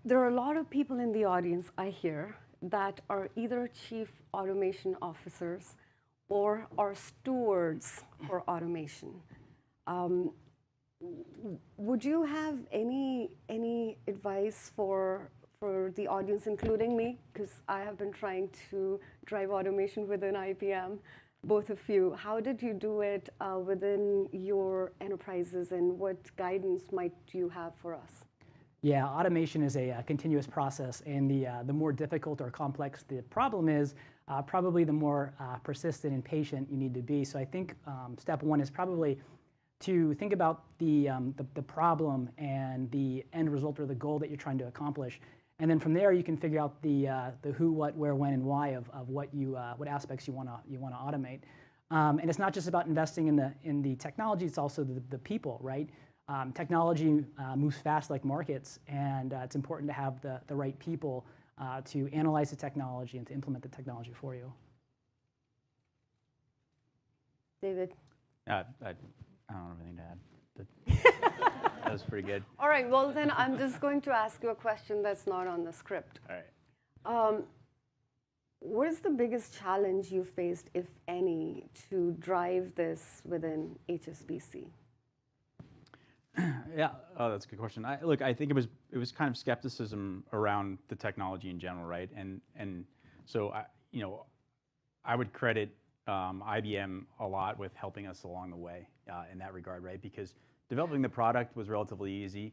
there are a lot of people in the audience, I hear, that are either chief automation officers or are stewards for automation. Would you have any advice for the audience, including me? Because I have been trying to drive automation within IBM, both of you. How did you do it within your enterprises, and what guidance might you have for us? Yeah, automation is a continuous process, and the more difficult or complex the problem is, probably the more persistent and patient you need to be. So I think step one is probably to think about the problem and the end result or the goal that you're trying to accomplish. And then from there, you can figure out the who, what, where, when, and why of what aspects you want to automate. And it's not just about investing in the technology; it's also the people, right? Technology moves fast like markets, and it's important to have the right people to analyze the technology and to implement the technology for you. David? I don't have anything to add. That was pretty good. All right, well then I'm just going to ask you a question that's not on the script. All right. What is the biggest challenge you faced, if any, to drive this within HSBC? Yeah, oh, that's a good question. Look, I think it was kind of skepticism around the technology in general, right? And so I would credit IBM a lot with helping us along the way in that regard, right? Because developing the product was relatively easy,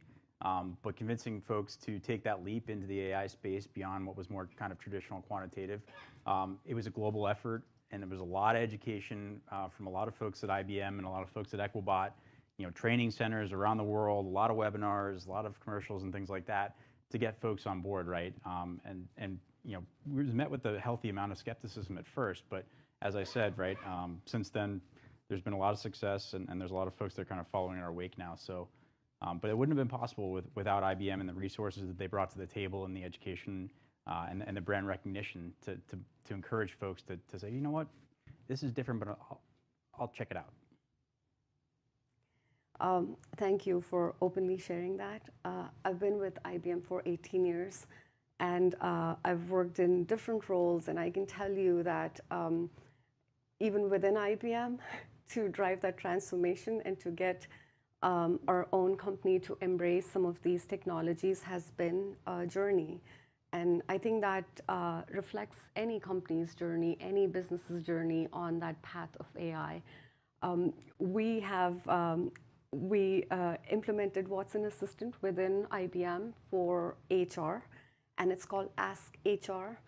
but convincing folks to take that leap into the AI space beyond what was more kind of traditional quantitative, it was a global effort, and there was a lot of education from a lot of folks at IBM and a lot of folks at Equibot, training centers around the world, a lot of webinars, a lot of commercials and things like that to get folks on board, right? And we were met with a healthy amount of skepticism at first, but as I said, right, since then, there's been a lot of success, and there's a lot of folks that are kind of following in our wake now. So, but it wouldn't have been possible without IBM and the resources that they brought to the table, and the education and the brand recognition to encourage folks to say, you know what, this is different, but I'll check it out. Thank you for openly sharing that. I've been with IBM for 18 years, and I've worked in different roles, and I can tell you that even within IBM, to drive that transformation and to get our own company to embrace some of these technologies has been a journey. And I think that reflects any company's journey, any business's journey on that path of AI. We implemented Watson Assistant within IBM for HR, and it's called Ask HR.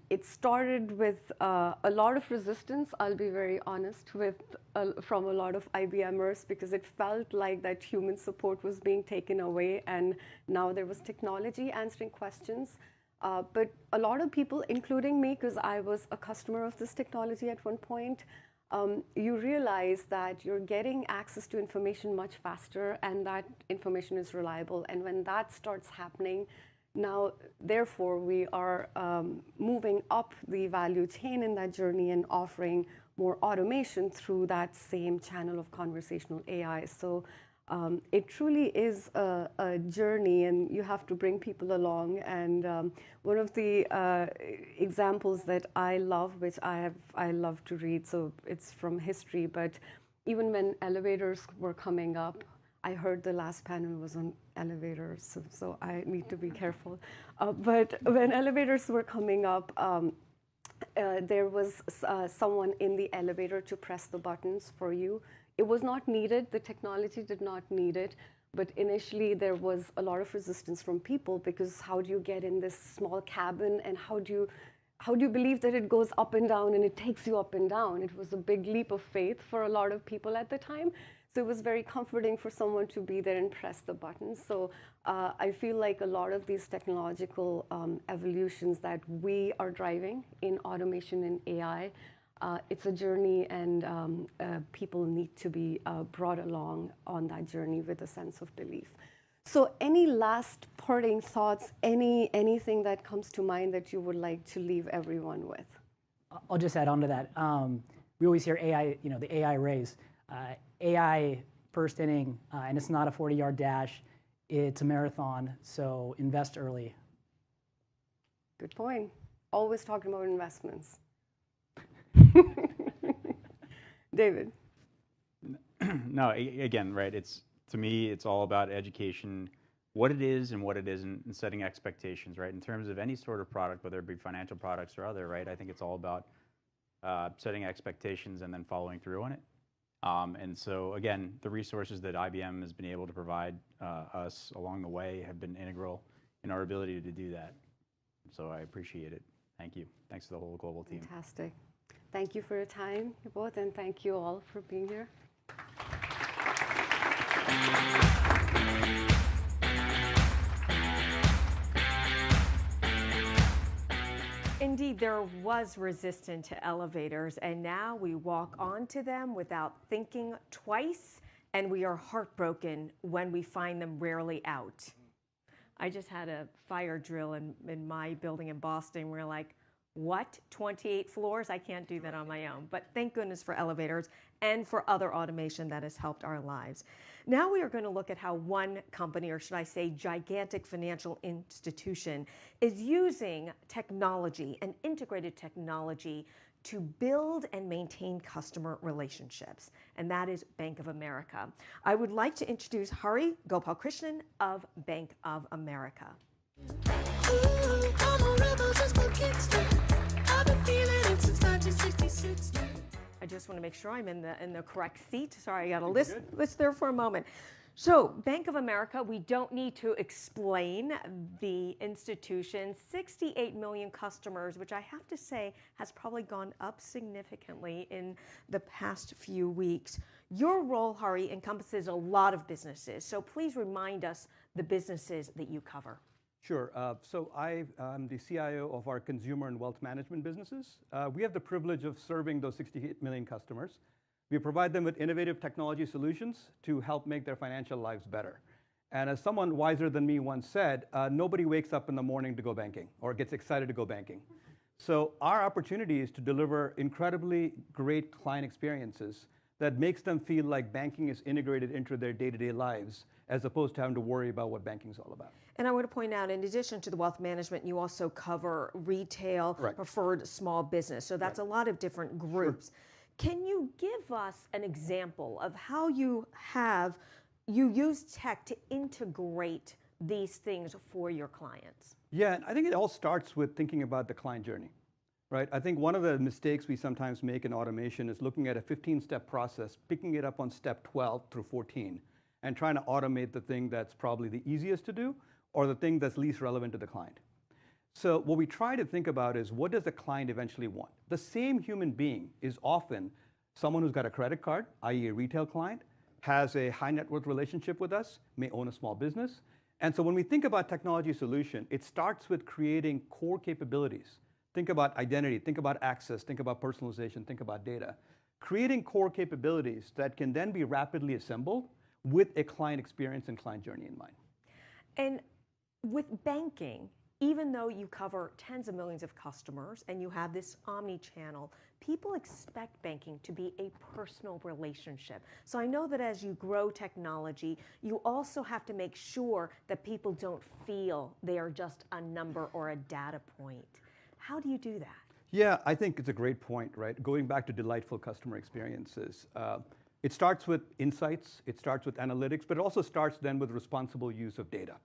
It started with a lot of resistance, I'll be very honest, from a lot of IBMers, because it felt like that human support was being taken away, and now there was technology answering questions. But a lot of people, including me, because I was a customer of this technology at one point, you realize that you're getting access to information much faster, and that information is reliable. And when that starts happening, now, therefore, we are moving up the value chain in that journey and offering more automation through that same channel of conversational AI. So it truly is a journey, and you have to bring people along. And one of the examples that I love, which I love to read, so it's from history, but even when elevators were coming up, I heard the last panel was on elevators, so I need to be careful. But when elevators were coming up, there was someone in the elevator to press the buttons for you. It was not needed. The technology did not need it. But initially, there was a lot of resistance from people, because how do you get in this small cabin, and how do you believe that it goes up and down and it takes you up and down? It was a big leap of faith for a lot of people at the time. So it was very comforting for someone to be there and press the button. So I feel like a lot of these technological evolutions that we are driving in automation and AI, it's a journey, and people need to be brought along on that journey with a sense of belief. So any last parting thoughts, anything that comes to mind that you would like to leave everyone with? I'll just add on to that. We always hear AI, the AI race. AI first inning, and it's not a 40-yard dash. it's a marathon, so invest early. Good point. Always talking about investments. David. No, again, right, to me, it's all about education, what it is and what it isn't, and setting expectations, right? In terms of any sort of product, whether it be financial products or other, right? I think it's all about setting expectations and then following through on it. And so, again, the resources that IBM has been able to provide us along the way have been integral in our ability to do that. So I appreciate it. Thank you. Thanks to the whole global team. Fantastic. Thank you for your time, you both, and thank you all for being here. Indeed, there was resistance to elevators, and now we walk onto them without thinking twice, and we are heartbroken when we find them rarely out. I just had a fire drill in my building in Boston. We're like, what, 28 floors? I can't do that on my own. But thank goodness for elevators and for other automation that has helped our lives. Now we are going to look at how one company, or should I say gigantic financial institution, is using technology and integrated technology to build and maintain customer relationships, and that is Bank of America. I would like to introduce Hari Gopalkrishnan of Bank of America. I just want to make sure I'm in the correct seat. Sorry, I got to list there for a moment. So, Bank of America, we don't need to explain the institution. 68 million customers, which I have to say has probably gone up significantly in the past few weeks. Your role, Hari, encompasses a lot of businesses. So please remind us the businesses that you cover. Sure. So I'm the CIO of our consumer and wealth management businesses. We have the privilege of serving those 68 million customers. We provide them with innovative technology solutions to help make their financial lives better. And as someone wiser than me once said, nobody wakes up in the morning to go banking or gets excited to go banking. So our opportunity is to deliver incredibly great client experiences that makes them feel like banking is integrated into their day-to-day lives, as opposed to having to worry about what banking is all about. And I want to point out, in addition to the wealth management, you also cover retail, Correct. preferred small business. So that's a lot of different groups. Sure. Can you give us an example of how you use tech to integrate these things for your clients? Yeah, I think it all starts with thinking about the client journey, right? I think one of the mistakes we sometimes make in automation is looking at a 15-step process, picking it up on step 12 through 14, and trying to automate the thing that's probably the easiest to do or the thing that's least relevant to the client. So what we try to think about is, what does the client eventually want? The same human being is often someone who's got a credit card, i.e. a retail client, has a high net worth relationship with us, may own a small business. And so when we think about technology solution, it starts with creating core capabilities. Think about identity, think about access, think about personalization, think about data. Creating core capabilities that can then be rapidly assembled with a client experience and client journey in mind. And with banking, even though you cover tens of millions of customers and you have this omni-channel, people expect banking to be a personal relationship. So I know that as you grow technology, you also have to make sure that people don't feel they are just a number or a data point. How do you do that? Yeah, I think it's a great point, right? Going back to delightful customer experiences. It starts with insights, it starts with analytics, but it also starts then with responsible use of data.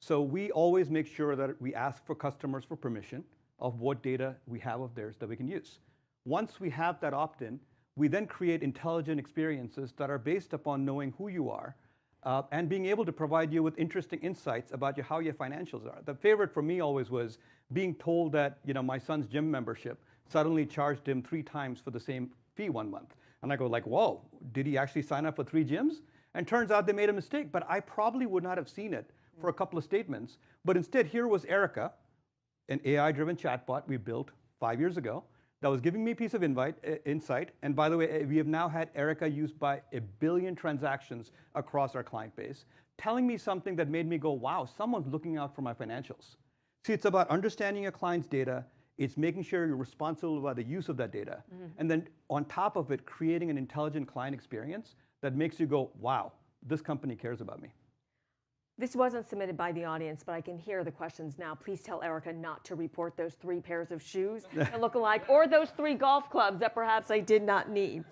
So we always make sure that we ask for customers for permission of what data we have of theirs that we can use. Once we have that opt-in, we then create intelligent experiences that are based upon knowing who you are and being able to provide you with interesting insights about how your financials are. The favorite for me always was being told that my son's gym membership suddenly charged him 3 times for the same fee one month. And I go like, whoa, did he actually sign up for 3 gyms? And turns out they made a mistake, but I probably would not have seen it for a couple of statements. But instead, here was Erica, an AI-driven chatbot we built 5 years ago that was giving me a piece of insight. And by the way, we have now had Erica used by 1 billion transactions across our client base, telling me something that made me go, wow, someone's looking out for my financials. See, it's about understanding your client's data. It's making sure you're responsible about the use of that data. And then on top of it, creating an intelligent client experience that makes you go, wow, this company cares about me. This wasn't submitted by the audience, but I can hear the questions now. Please tell Erica not to report those 3 pairs of shoes that look alike, or those 3 golf clubs that perhaps I did not need.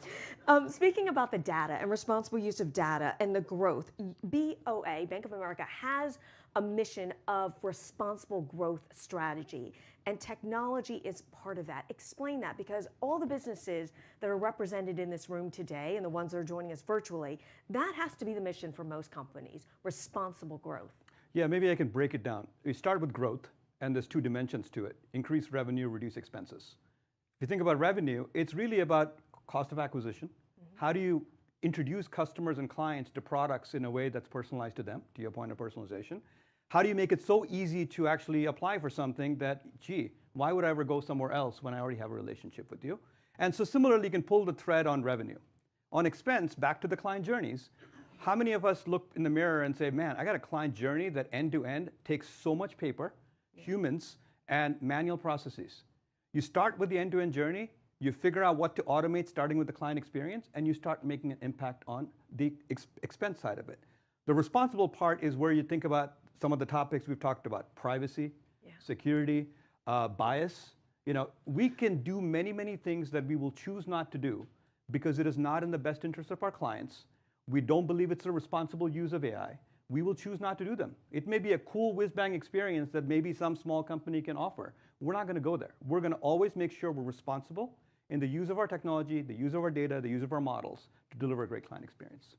Speaking about the data and responsible use of data and the growth, BOA, Bank of America, has a mission of responsible growth strategy, and technology is part of that. Explain that, because all the businesses that are represented in this room today and the ones that are joining us virtually, that has to be the mission for most companies, responsible growth. Yeah, maybe I can break it down. We start with growth, and there's 2 dimensions to it: increase revenue, reduce expenses. If you think about revenue, it's really about cost of acquisition. How do you introduce customers and clients to products in a way that's personalized to them, to your point of personalization? How do you make it so easy to actually apply for something that, gee, why would I ever go somewhere else when I already have a relationship with you? And so similarly, you can pull the thread on revenue. On expense, back to the client journeys, how many of us look in the mirror and say, man, I got a client journey that end to end takes so much paper, humans, and manual processes. You start with the end-to-end journey, you figure out what to automate starting with the client experience, and you start making an impact on the expense side of it. The responsible part is where you think about some of the topics we've talked about: privacy, security, bias. You know, we can do many, many things that we will choose not to do because it is not in the best interest of our clients. We don't believe it's a responsible use of AI. We will choose not to do them. It may be a cool whiz-bang experience that maybe some small company can offer. We're not going to go there. We're going to always make sure we're responsible in the use of our technology, the use of our data, the use of our models to deliver a great client experience.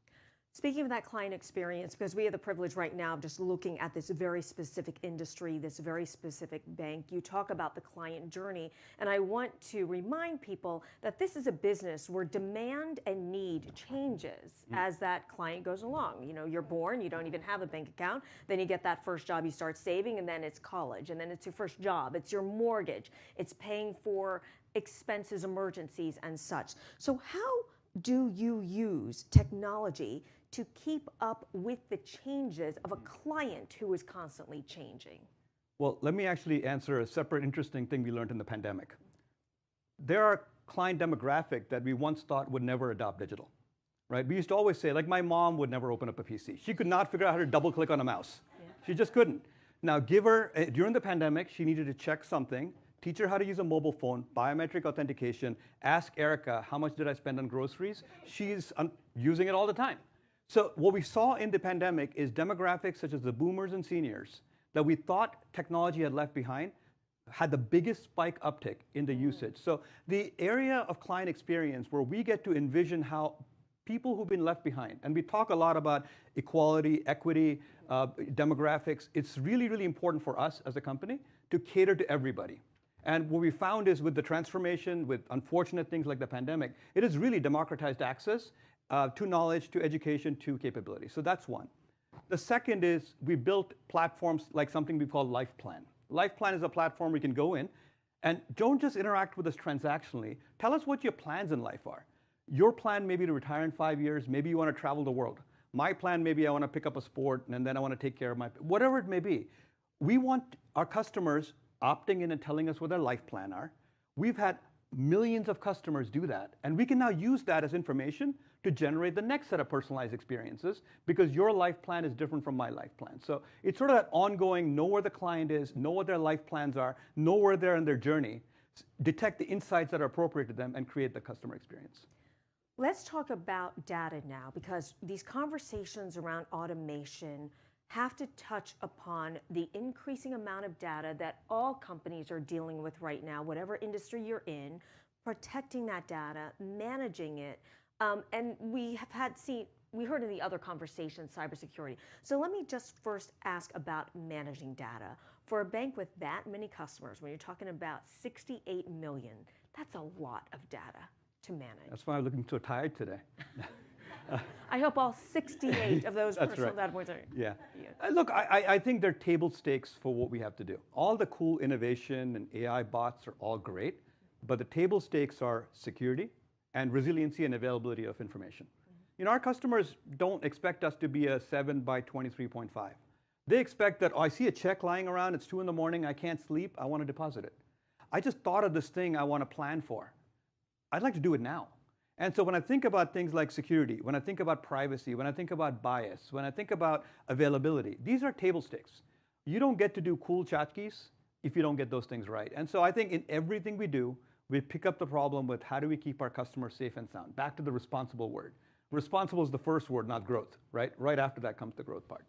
Speaking of that client experience, because we have the privilege right now of just looking at this very specific industry, this very specific bank, you talk about the client journey, and I want to remind people that this is a business where demand and need changes as that client goes along. You know, you're born, you don't even have a bank account, then you get that first job, you start saving, and then it's college, and then it's your first job, it's your mortgage, it's paying for expenses, emergencies, and such. So how do you use technology to keep up with the changes of a client who is constantly changing? Well, let me actually answer a separate interesting thing we learned in the pandemic. There are client demographic that we once thought would never adopt digital, right? We used to always say, like, my mom would never open up a PC. She could not figure out how to double click on a mouse. She just couldn't. Now, give her, during the pandemic, she needed to check something, teach her how to use a mobile phone, biometric authentication, ask Erica, how much did I spend on groceries? She's using it all the time. So what we saw in the pandemic is demographics such as the boomers and seniors that we thought technology had left behind had the biggest spike uptick in the usage. So the area of client experience where we get to envision how people who've been left behind, and we talk a lot about equality, equity, demographics, it's really, really important for us as a company to cater to everybody. And what we found is with the transformation, with unfortunate things like the pandemic, it has really democratized access to knowledge, to education, to capability. So that's one. The second is we built platforms like something we call LifePlan. LifePlan is a platform we can go in and don't just interact with us transactionally. Tell us what your plans in life are. Your plan may be to retire in 5 years. Maybe you want to travel the world. My plan, maybe I want to pick up a sport and then I want to take care of whatever it may be. We want our customers opting in and telling us what their life plan are. We've had millions of customers do that, and we can now use that as information to generate the next set of personalized experiences because your life plan is different from my life plan. So it's sort of that ongoing, know where the client is, know what their life plans are, know where they're in their journey, detect the insights that are appropriate to them, and create the customer experience. Let's talk about data now, because these conversations around automation have to touch upon the increasing amount of data that all companies are dealing with right now, whatever industry you're in, protecting that data, managing it. And we heard in the other conversation, cybersecurity. So let me just first ask about managing data. For a bank with that many customers, when you're talking about 68 million, that's a lot of data to manage. That's why I'm looking so tired today. I hope all 68 of those personal data points are. Yeah. Look, I think they're table stakes for what we have to do. All the cool innovation and AI bots are all great, but the table stakes are security and resiliency and availability of information. You know, our customers don't expect us to be a 7 by 23.5. They expect that, oh, I see a check lying around, it's 2 in the morning, I can't sleep, I want to deposit it. I just thought of this thing I want to plan for. I'd like to do it now. And so when I think about things like security, when I think about privacy, when I think about bias, when I think about availability, these are table stakes. You don't get to do cool tchotchkes if you don't get those things right. And so I think in everything we do, we pick up the problem with how do we keep our customers safe and sound. Back to the responsible word. Responsible is the first word, not growth, right? Right after that comes the growth part.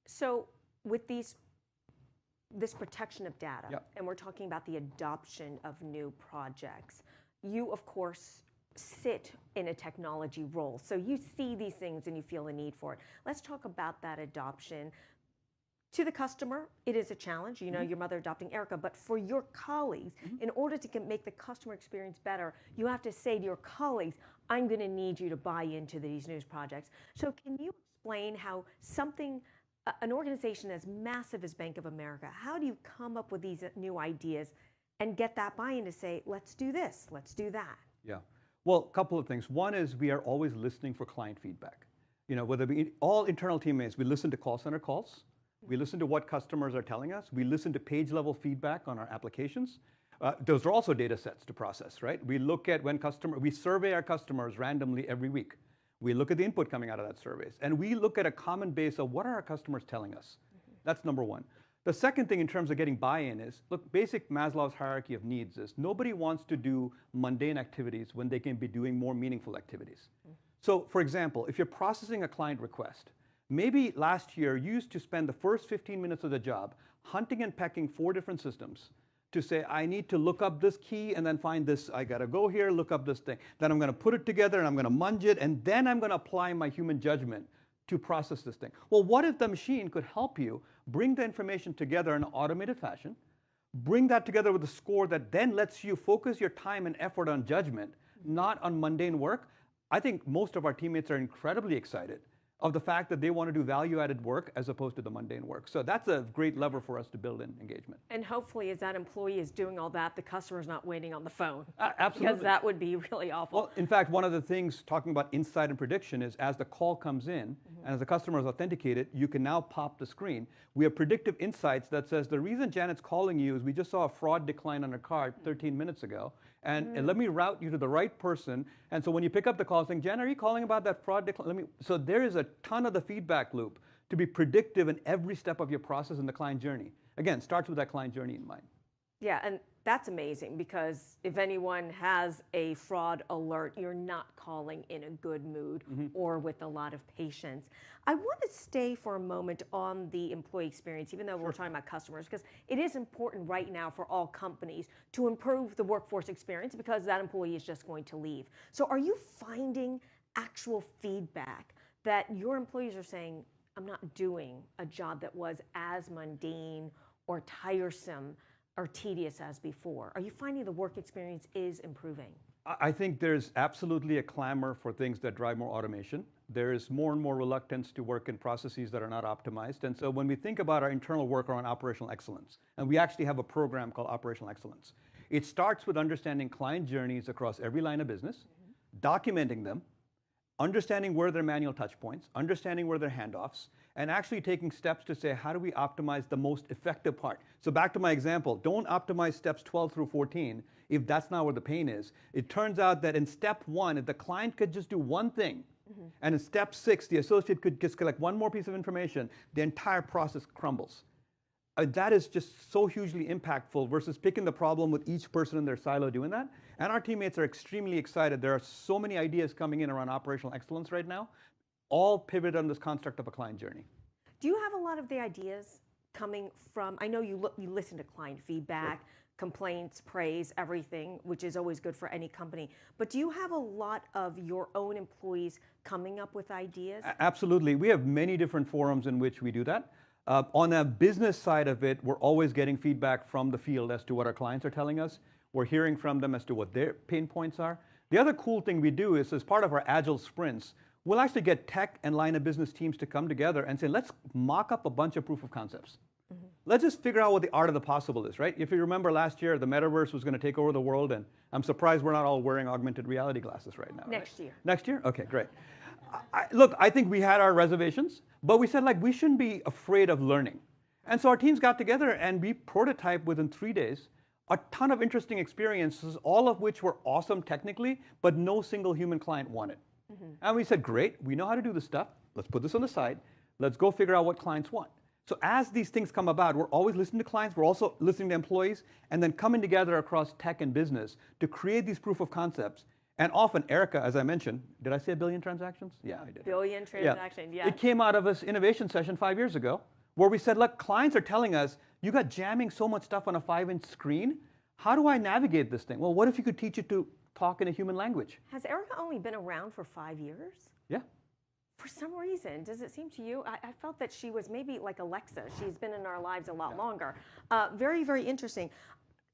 So with this protection of data, Yep. and we're talking about the adoption of new projects, you, of course, sit in a technology role. So you see these things and you feel the need for it. Let's talk about that adoption. To the customer, it is a challenge. You know, your mother adopting Erica, but for your colleagues, in order to make the customer experience better, you have to say to your colleagues, I'm going to need you to buy into these new projects. So can you explain how an organization as massive as Bank of America, how do you come up with these new ideas and get that buy-in to say, let's do this, let's do that? Yeah. Well, a couple of things. One is we are always listening for client feedback. You know, whether all internal teammates, we listen to call center calls. We listen to what customers are telling us. We listen to page level feedback on our applications. Those are also data sets to process, right? We look at we survey our customers randomly every week. We look at the input coming out of that surveys. And we look at a common base of what are our customers telling us. That's number one. The second thing in terms of getting buy-in is, look, basic Maslow's hierarchy of needs is nobody wants to do mundane activities when they can be doing more meaningful activities. So for example, if you're processing a client request, maybe last year you used to spend the first 15 minutes of the job hunting and pecking 4 different systems to say, I need to look up this key and then find this, I gotta go here, look up this thing. Then I'm gonna put it together and I'm gonna munge it and then I'm gonna apply my human judgment to process this thing. Well, what if the machine could help you bring the information together in an automated fashion, bring that together with a score that then lets you focus your time and effort on judgment, not on mundane work? I think most of our teammates are incredibly excited of the fact that they want to do value-added work as opposed to the mundane work. So that's a great lever for us to build in engagement. And hopefully as that employee is doing all that, the customer's not waiting on the phone. Absolutely. Because that would be really awful. Well, in fact, one of the things talking about insight and prediction is as the call comes in and as the customer is authenticated, you can now pop the screen. We have predictive insights that says the reason Janet's calling you is we just saw a fraud decline on her card 13 minutes ago. And let me route you to the right person. And so when you pick up the call saying, Jen, are you calling about that fraud decline? So there is a ton of the feedback loop to be predictive in every step of your process in the client journey. Again, starts with that client journey in mind. Yeah, and that's amazing because if anyone has a fraud alert, you're not calling in a good mood or with a lot of patience. I want to stay for a moment on the employee experience, even though we're talking about customers, because it is important right now for all companies to improve the workforce experience because that employee is just going to leave. So are you finding actual feedback that your employees are saying, I'm not doing a job that was as mundane or tiresome or tedious as before? Are you finding the work experience is improving? I think there's absolutely a clamor for things that drive more automation. There is more and more reluctance to work in processes that are not optimized. And so when we think about our internal work around operational excellence, and we actually have a program called Operational Excellence, it starts with understanding client journeys across every line of business, documenting them, understanding where their manual touch points, understanding where their handoffs, and actually taking steps to say, how do we optimize the most effective part? So back to my example, don't optimize steps 12 through 14 if that's not where the pain is. It turns out that in step 1, if the client could just do one thing, and in step 6, the associate could just collect one more piece of information, the entire process crumbles. That is just so hugely impactful versus picking the problem with each person in their silo doing that. And our teammates are extremely excited. There are so many ideas coming in around operational excellence right now, all pivoted on this construct of a client journey. Do you have a lot of the ideas coming from, I know you listen to client feedback, complaints, praise, everything, which is always good for any company, but do you have a lot of your own employees coming up with ideas? Absolutely. We have many different forums in which we do that. On a business side of it, we're always getting feedback from the field as to what our clients are telling us. We're hearing from them as to what their pain points are. The other cool thing we do is as part of our agile sprints, we'll actually get tech and line of business teams to come together and say, let's mock up a bunch of proof of concepts. Let's just figure out what the art of the possible is, right? If you remember last year, the metaverse was going to take over the world, and I'm surprised we're not all wearing augmented reality glasses right now. Next year. Next year? Okay, great. Look, I think we had our reservations, but we said, like, we shouldn't be afraid of learning. And so our teams got together, and we prototyped within 3 days a ton of interesting experiences, all of which were awesome technically, but no single human client wanted. And we said, great, we know how to do this stuff. Let's put this on the side. Let's go figure out what clients want. So as these things come about, we're always listening to clients, we're also listening to employees, and then coming together across tech and business to create these proof of concepts. And often, Erica, as I mentioned, did I say 1 billion transactions? Yeah, I did. Billion transactions, yeah. It came out of this innovation session 5 years ago, where we said, look, clients are telling us, you got jamming so much stuff on a 5-inch screen. How do I navigate this thing? Well, what if you could teach it to talk in a human language? Has Erica only been around for 5 years? Yeah. For some reason, does it seem to you? I felt that she was maybe like Alexa. She's been in our lives a lot longer. Very, very interesting.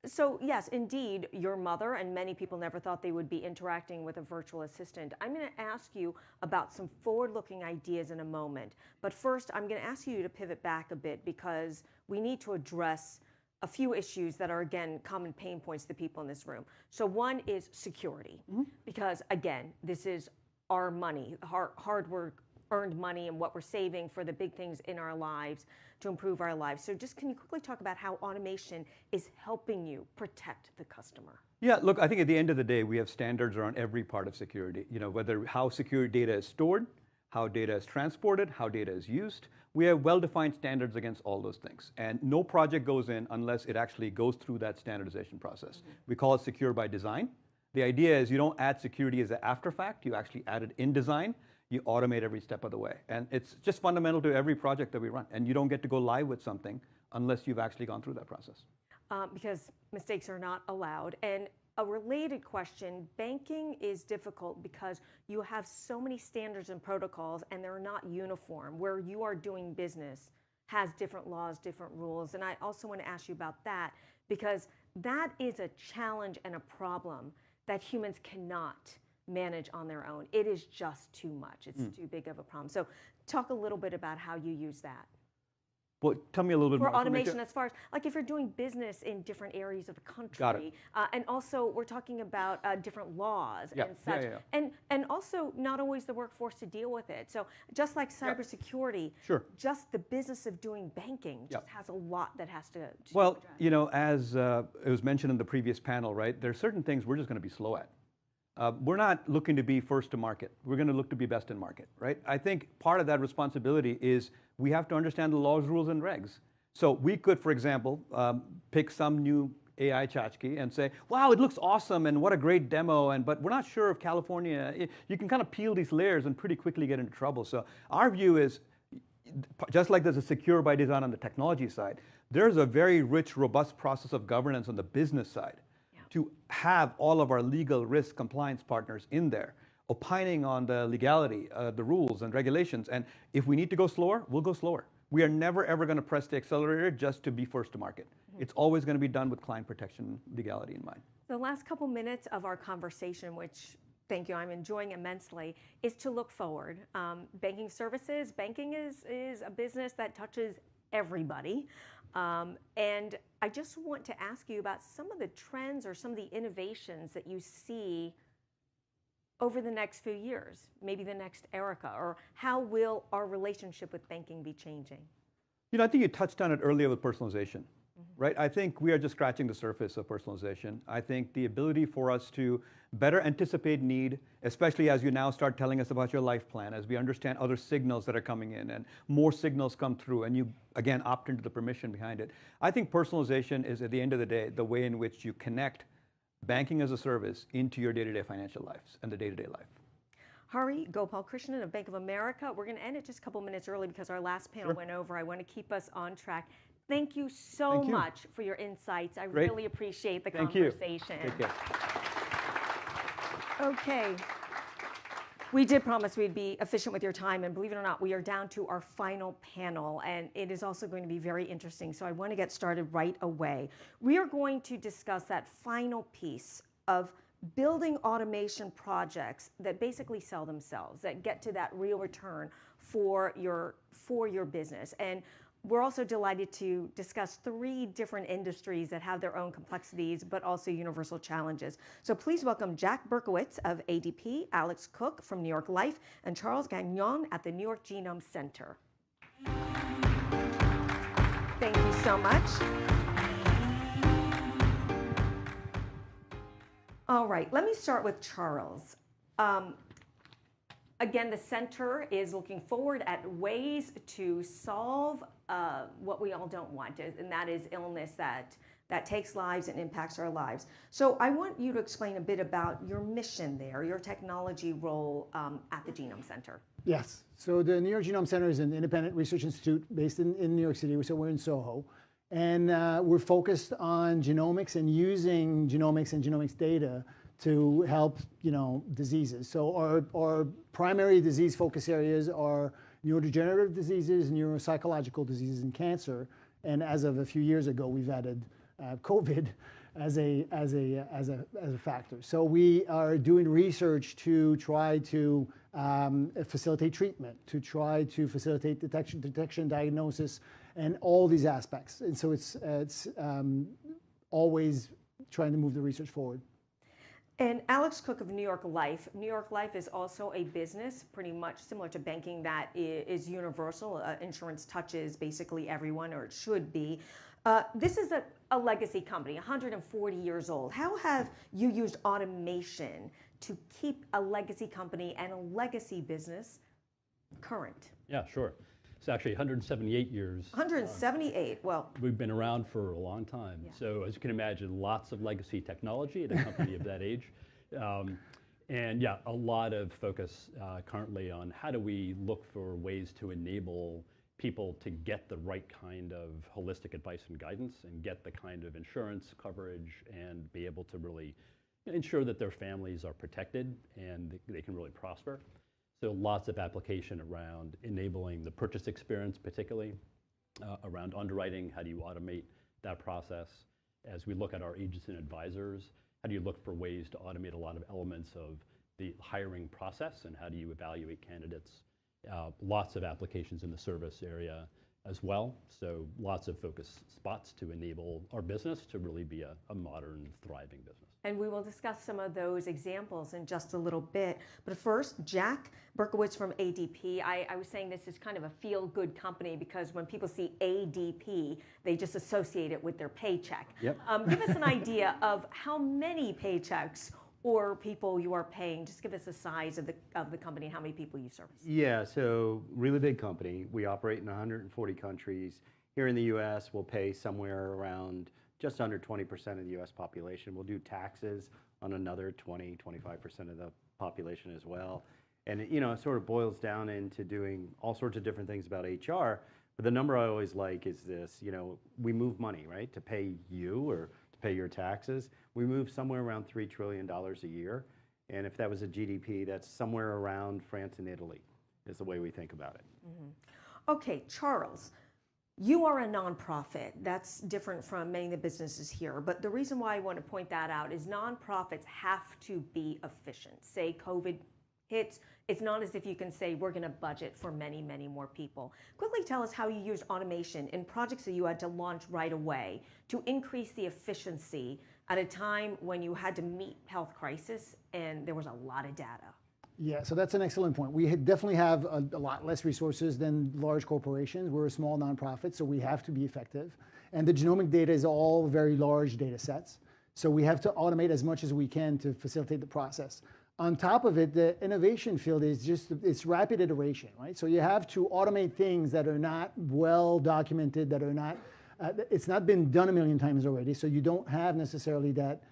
So yes, indeed, your mother and many people never thought they would be interacting with a virtual assistant. I'm going to ask you about some forward-looking ideas in a moment. But first, I'm going to ask you to pivot back a bit because we need to address a few issues that are, again, common pain points to people in this room. So one is security, because again, this is our money, hard work, earned money, and what we're saving for the big things in our lives to improve our lives. So just can you quickly talk about how automation is helping you protect the customer? Yeah, look, I think at the end of the day, we have standards around every part of security. You know, whether how secure data is stored, how data is transported, how data is used. We have well-defined standards against all those things. And no project goes in unless it actually goes through that standardization process. We call it secure by design. The idea is you don't add security as an after fact, you actually add it in design, you automate every step of the way. And it's just fundamental to every project that we run. And you don't get to go live with something unless you've actually gone through that process. Because mistakes are not allowed. And a related question, banking is difficult because you have so many standards and protocols and they're not uniform. Where you are doing business has different laws, different rules. And I also want to ask you about that because that is a challenge and a problem that humans cannot manage on their own. It is just too much. It's too big of a problem. So talk a little bit about how you use that. Well, tell me a little bit more. For automation, as far as, like if you're doing business in different areas of the country. Got it. And also we're talking about different laws and such. And also not always the workforce to deal with it. So just like cybersecurity, just the business of doing banking just has a lot that has to well, address. you know, as it was mentioned in the previous panel, right, there are certain things we're just going to be slow at. We're not looking to be first to market. We're going to look to be best in market, right? I think part of that responsibility is we have to understand the laws, rules, and regs. So we could, for example, pick some new AI tchotchke and say, wow, it looks awesome and what a great demo, but we're not sure if California, you can kind of peel these layers and pretty quickly get into trouble. So our view is, just like there's a secure by design on the technology side, there's a very rich, robust process of governance on the business side to have all of our legal risk compliance partners in there, opining on the legality, the rules and regulations. And if we need to go slower, we'll go slower. We are never, ever going to press the accelerator just to be first to market. It's always going to be done with client protection legality in mind. The last couple minutes of our conversation, which, thank you, I'm enjoying immensely, is to look forward. Banking services, banking is a business that touches everybody. And I just want to ask you about some of the trends or some of the innovations that you see over the next few years, maybe the next Erica, or how will our relationship with banking be changing? You know, I think you touched on it earlier with personalization, right? I think we are just scratching the surface of personalization. I think the ability for us to better anticipate need, especially as you now start telling us about your life plan, as we understand other signals that are coming in and more signals come through and you, again, opt into the permission behind it. I think personalization is, at the end of the day, the way in which you connect banking as a service into your day-to-day financial lives and the day-to-day life. Hari Gopalkrishnan of Bank of America. We're going to end it just a couple minutes early because our last panel went over. I want to keep us on track. Thank you so much for your insights. I really appreciate the conversation. Take care. Okay. We did promise we'd be efficient with your time, and believe it or not, we are down to our final panel, and it is also going to be very interesting, so I want to get started right away. We are going to discuss that final piece of building automation projects that basically sell themselves, that get to that real return for your business. And we're also delighted to discuss 3 different industries that have their own complexities, but also universal challenges. So please welcome Jack Berkowitz of ADP, Alex Cook from New York Life, and Charles Gagnon at the New York Genome Center. Thank you so much. All right, let me start with Charles. Again, the center is looking forward at ways to solve what we all don't want, and that is illness that takes lives and impacts our lives. So I want you to explain a bit about your mission there, your technology role at the Genome Center. Yes. So the New York Genome Center is an independent research institute based in New York City. So we're in Soho. And we're focused on genomics and using genomics and genomics data to help, diseases. So our primary disease focus areas are neurodegenerative diseases, neuropsychological diseases, and cancer. And as of a few years ago, we've added COVID as a factor. So we are doing research to try to facilitate treatment, to try to facilitate detection, diagnosis, and all these aspects. And so it's always trying to move the research forward. And Alex Cook of New York Life. New York Life is also a business pretty much similar to banking that is universal. Insurance touches basically everyone, or it should be. This is a legacy company, 140 years old. How have you used automation to keep a legacy company and a legacy business current? Yeah, sure. It's actually 178 years. 178, well. We've been around for a long time. Yeah. So as you can imagine, lots of legacy technology at a company of that age. And yeah, a lot of focus currently on how do we look for ways to enable people to get the right kind of holistic advice and guidance and get the kind of insurance coverage and be able to really ensure that their families are protected and they can really prosper. So lots of application around enabling the purchase experience, particularly around underwriting. How do you automate that process? As we look at our agents and advisors, how do you look for ways to automate a lot of elements of the hiring process, and how do you evaluate candidates? Lots of applications in the service area as well. So lots of focus spots to enable our business to really be a modern, thriving business. And we will discuss some of those examples in just a little bit. But first, Jack Berkowitz from ADP. I was saying this is kind of a feel-good company because when people see ADP, they just associate it with their paycheck. Yep. Give us an idea of how many paychecks or people you are paying. Just give us the size of the company and how many people you service. Yeah, so really big company. We operate in 140 countries. Here in the US, we'll pay somewhere around just under 20% of the US population. We'll do taxes on another 20, 25% of the population as well. And it sort of boils down into doing all sorts of different things about HR. But the number I always like is this, we move money, right? To pay you or to pay your taxes. We move somewhere around $3 trillion a year. And if that was a GDP, that's somewhere around France and Italy, is the way we think about it. Mm-hmm. Okay, Charles. You are a nonprofit. That's different from many of the businesses here. But the reason why I want to point that out is nonprofits have to be efficient. Say COVID hits, it's not as if you can say we're going to budget for many, many more people. Quickly tell us how you used automation in projects that you had to launch right away to increase the efficiency at a time when you had to meet health crisis and there was a lot of data. Yeah, so that's an excellent point. We definitely have a lot less resources than large corporations. We're a small nonprofit, so we have to be effective. And the genomic data is all very large data sets. So we have to automate as much as we can to facilitate the process. On top of it, the innovation field is it's rapid iteration, right? So you have to automate things that are not well documented, that are not, it's not been done a million times already, so you don't have necessarily that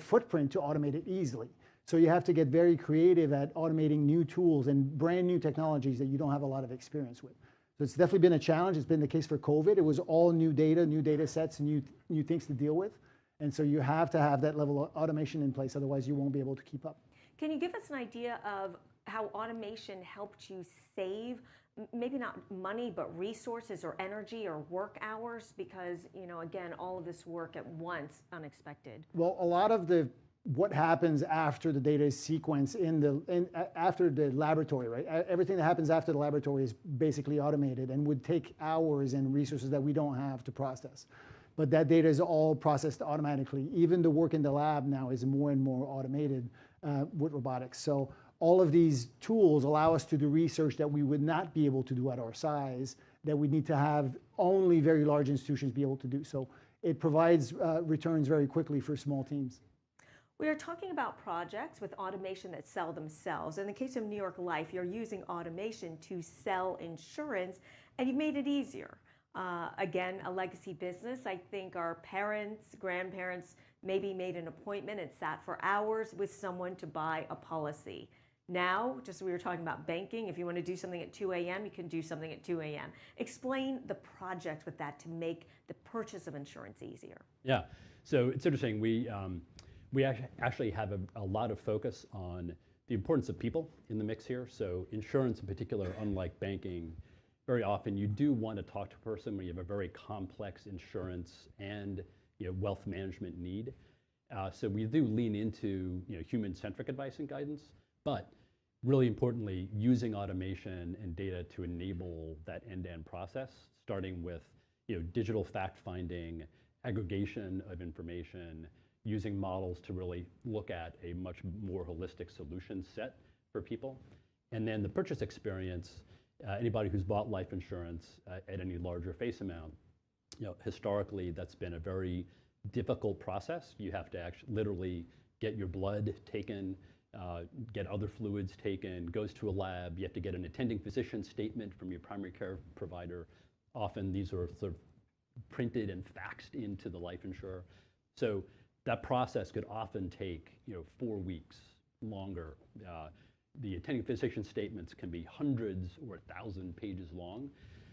footprint to automate it easily. So you have to get very creative at automating new tools and brand new technologies that you don't have a lot of experience with. So it's definitely been a challenge. It's been the case for COVID. It was all new data sets, new things to deal with. And so you have to have that level of automation in place, otherwise you won't be able to keep up. Can you give us an idea of how automation helped you save, maybe not money, but resources or energy or work hours? Because, again, all of this work at once, unexpected. Well, a lot of what happens after the data is sequenced after the laboratory, right? Everything that happens after the laboratory is basically automated and would take hours and resources that we don't have to process. But that data is all processed automatically. Even the work in the lab now is more and more automated with robotics. So all of these tools allow us to do research that we would not be able to do at our size, that we need to have only very large institutions be able to do. So it provides returns very quickly for small teams. We are talking about projects with automation that sell themselves. In the case of New York Life, you're using automation to sell insurance, and you've made it easier. Again, a legacy business. I think our parents, grandparents maybe made an appointment and sat for hours with someone to buy a policy. Now, just we were talking about banking, if you want to do something at 2 a.m., you can do something at 2 a.m. Explain the project with that to make the purchase of insurance easier. Yeah, so it's interesting. We actually have a lot of focus on the importance of people in the mix here. So insurance in particular, unlike banking, very often you do want to talk to a person when you have a very complex insurance and wealth management need. So we do lean into human-centric advice and guidance, but really importantly, using automation and data to enable that end-to-end process, starting with digital fact-finding, aggregation of information, using models to really look at a much more holistic solution set for people. And then the purchase experience, anybody who's bought life insurance at any larger face amount, historically that's been a very difficult process. You have to actually literally get your blood taken, get other fluids taken, goes to a lab, you have to get an attending physician statement from your primary care provider. Often these are sort of printed and faxed into the life insurer. So that process could often take 4 weeks longer. The attending physician statements can be hundreds or 1,000 pages long.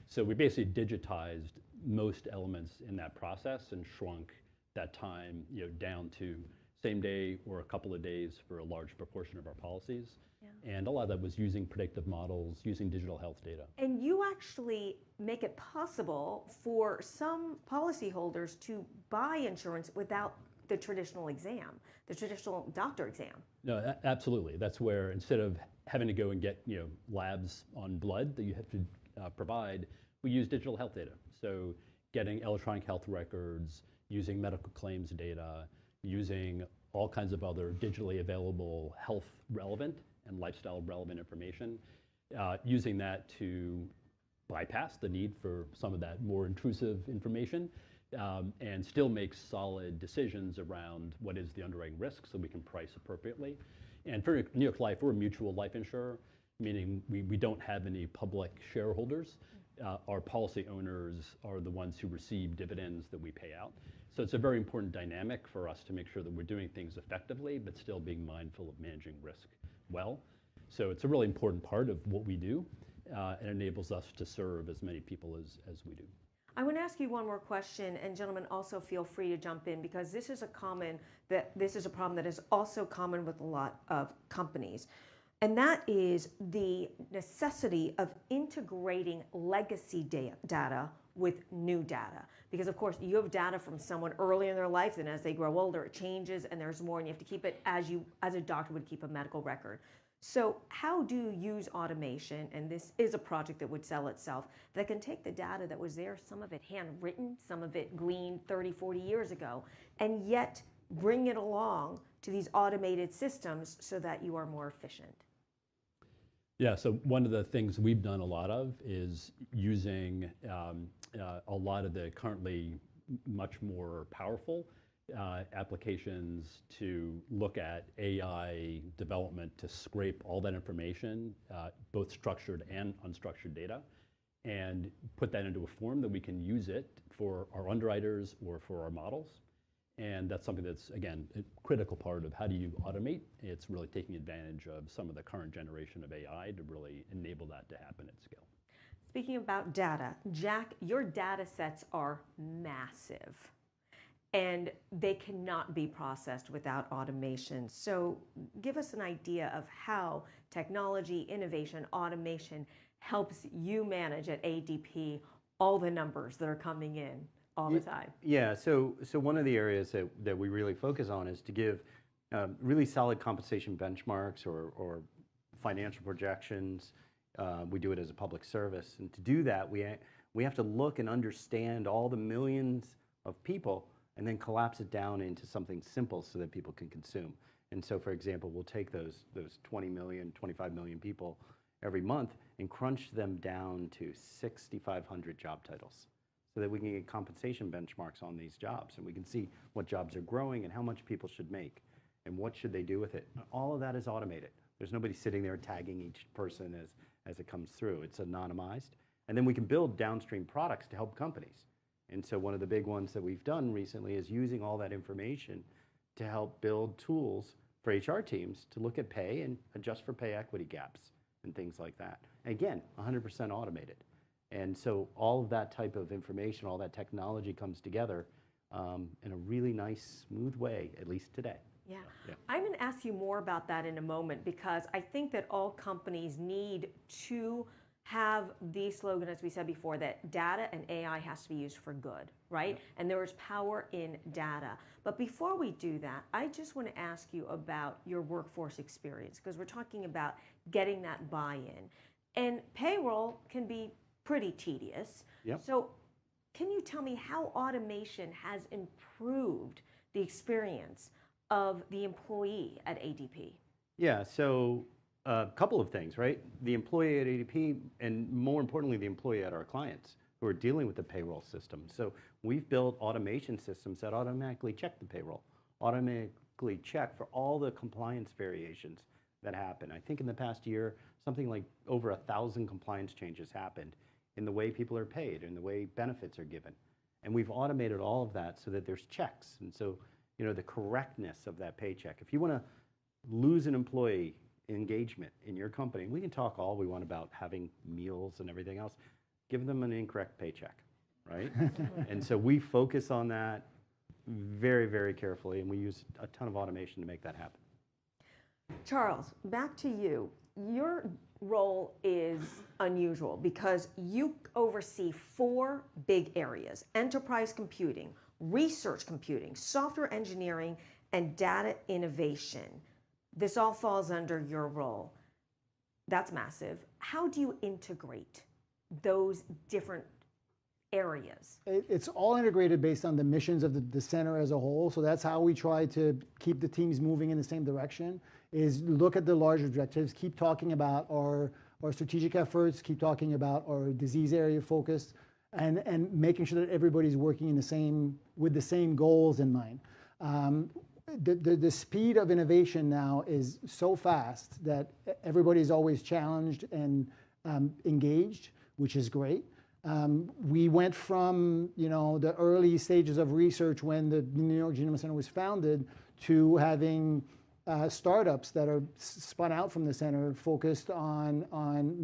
So we basically digitized most elements in that process and shrunk that time down to same day or a couple of days for a large proportion of our policies. Yeah. And a lot of that was using predictive models, using digital health data. And you actually make it possible for some policyholders to buy insurance without the traditional exam, the traditional doctor exam. No, absolutely. That's where instead of having to go and get labs on blood that you have to provide, we use digital health data. So getting electronic health records, using medical claims data, using all kinds of other digitally available health relevant and lifestyle relevant information, using that to bypass the need for some of that more intrusive information, and still make solid decisions around what is the underwriting risk so we can price appropriately. And for New York Life, we're a mutual life insurer, meaning we don't have any public shareholders. Our policy owners are the ones who receive dividends that we pay out. So it's a very important dynamic for us to make sure that we're doing things effectively, but still being mindful of managing risk well. So it's a really important part of what we do, and enables us to serve as many people as we do. I want to ask you one more question, and gentlemen, also feel free to jump in, because this is a problem that is also common with a lot of companies. And that is the necessity of integrating legacy data with new data. Because of course you have data from someone early in their life, and as they grow older it changes and there's more, and you have to keep it as a doctor would keep a medical record. So how do you use automation, and this is a project that would sell itself, that can take the data that was there, some of it handwritten, some of it gleaned 30, 40 years ago, and yet bring it along to these automated systems so that you are more efficient? Yeah, so one of the things we've done a lot of is using a lot of the currently much more powerful applications to look at AI development to scrape all that information, both structured and unstructured data, and put that into a form that we can use it for our underwriters or for our models. And that's something that's, again, a critical part of how do you automate. It's really taking advantage of some of the current generation of AI to really enable that to happen at scale. Speaking about data, Jack, your data sets are massive, and they cannot be processed without automation. So give us an idea of how technology, innovation, automation helps you manage at ADP all the numbers that are coming in all the time. Yeah, so one of the areas that we really focus on is to give really solid compensation benchmarks or financial projections. We do it as a public service, and to do that, we have to look and understand all the millions of people and then collapse it down into something simple so that people can consume. And so, for example, we'll take those 20 million, 25 million people every month and crunch them down to 6,500 job titles, so that we can get compensation benchmarks on these jobs, and we can see what jobs are growing and how much people should make. and what should they do with it. All of that is automated. There's nobody sitting there tagging each person as it comes through. It's anonymized. And then we can build downstream products to help companies. And so one of the big ones that we've done recently is using all that information to help build tools for HR teams to look at pay and adjust for pay equity gaps and things like that. And again, 100% automated. And so all of that type of information, all that technology comes together in a really nice, smooth way, at least today. Yeah. Yeah. I'm going to ask you more about that in a moment, because I think that all companies need to have the slogan, as we said before, that data and AI has to be used for good, right? And there is power in data. But before we do that, I just want to ask you about your workforce experience, because we're talking about getting that buy-in. And payroll can be pretty tedious. Yep. So can you tell me how automation has improved the experience of the employee at ADP? Yeah, so a couple of things, right? The employee at ADP, and more importantly, the employee at our clients who are dealing with the payroll system. So we've built automation systems that automatically check the payroll, automatically check for all the compliance variations that happen. I think in the past year, something like over 1,000 compliance changes happened in the way people are paid and the way benefits are given. And we've automated all of that so that there's checks. And so, you know, the correctness of that paycheck. If you want to lose an employee engagement in your company, we can talk all we want about having meals and everything else, give them an incorrect paycheck, right? And so we focus on that very, very carefully, and we use a ton of automation to make that happen. Charles, back to you. Your role is unusual because you oversee 4 big areas: enterprise computing, research computing, software engineering, and data innovation. This all falls under your role. That's massive. How do you integrate those different areas? It's all integrated based on the missions of the center as a whole. So that's how we try to keep the teams moving in the same direction, is look at the larger objectives, keep talking about our strategic efforts, keep talking about our disease area focus, and making sure that everybody's working in with the same goals in mind. The speed of innovation now is so fast that everybody's always challenged and engaged, which is great. We went from the early stages of research when the New York Genome Center was founded to having startups that are spun out from the center focused on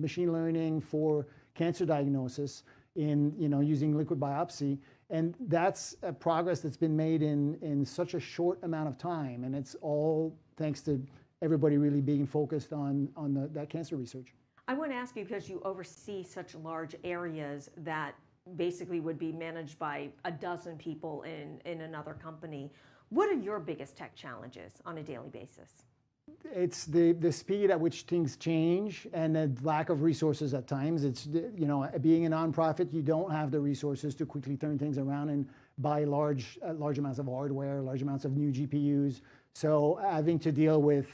machine learning for cancer diagnosis in using liquid biopsy. And that's a progress that's been made in such a short amount of time. And it's all thanks to everybody really being focused on that cancer research. I want to ask you, because you oversee such large areas that basically would be managed by a dozen people in another company. What are your biggest tech challenges on a daily basis? It's the speed at which things change and the lack of resources at times. It's, being a nonprofit, you don't have the resources to quickly turn things around and buy large amounts of hardware, large amounts of new GPUs. So having to deal with,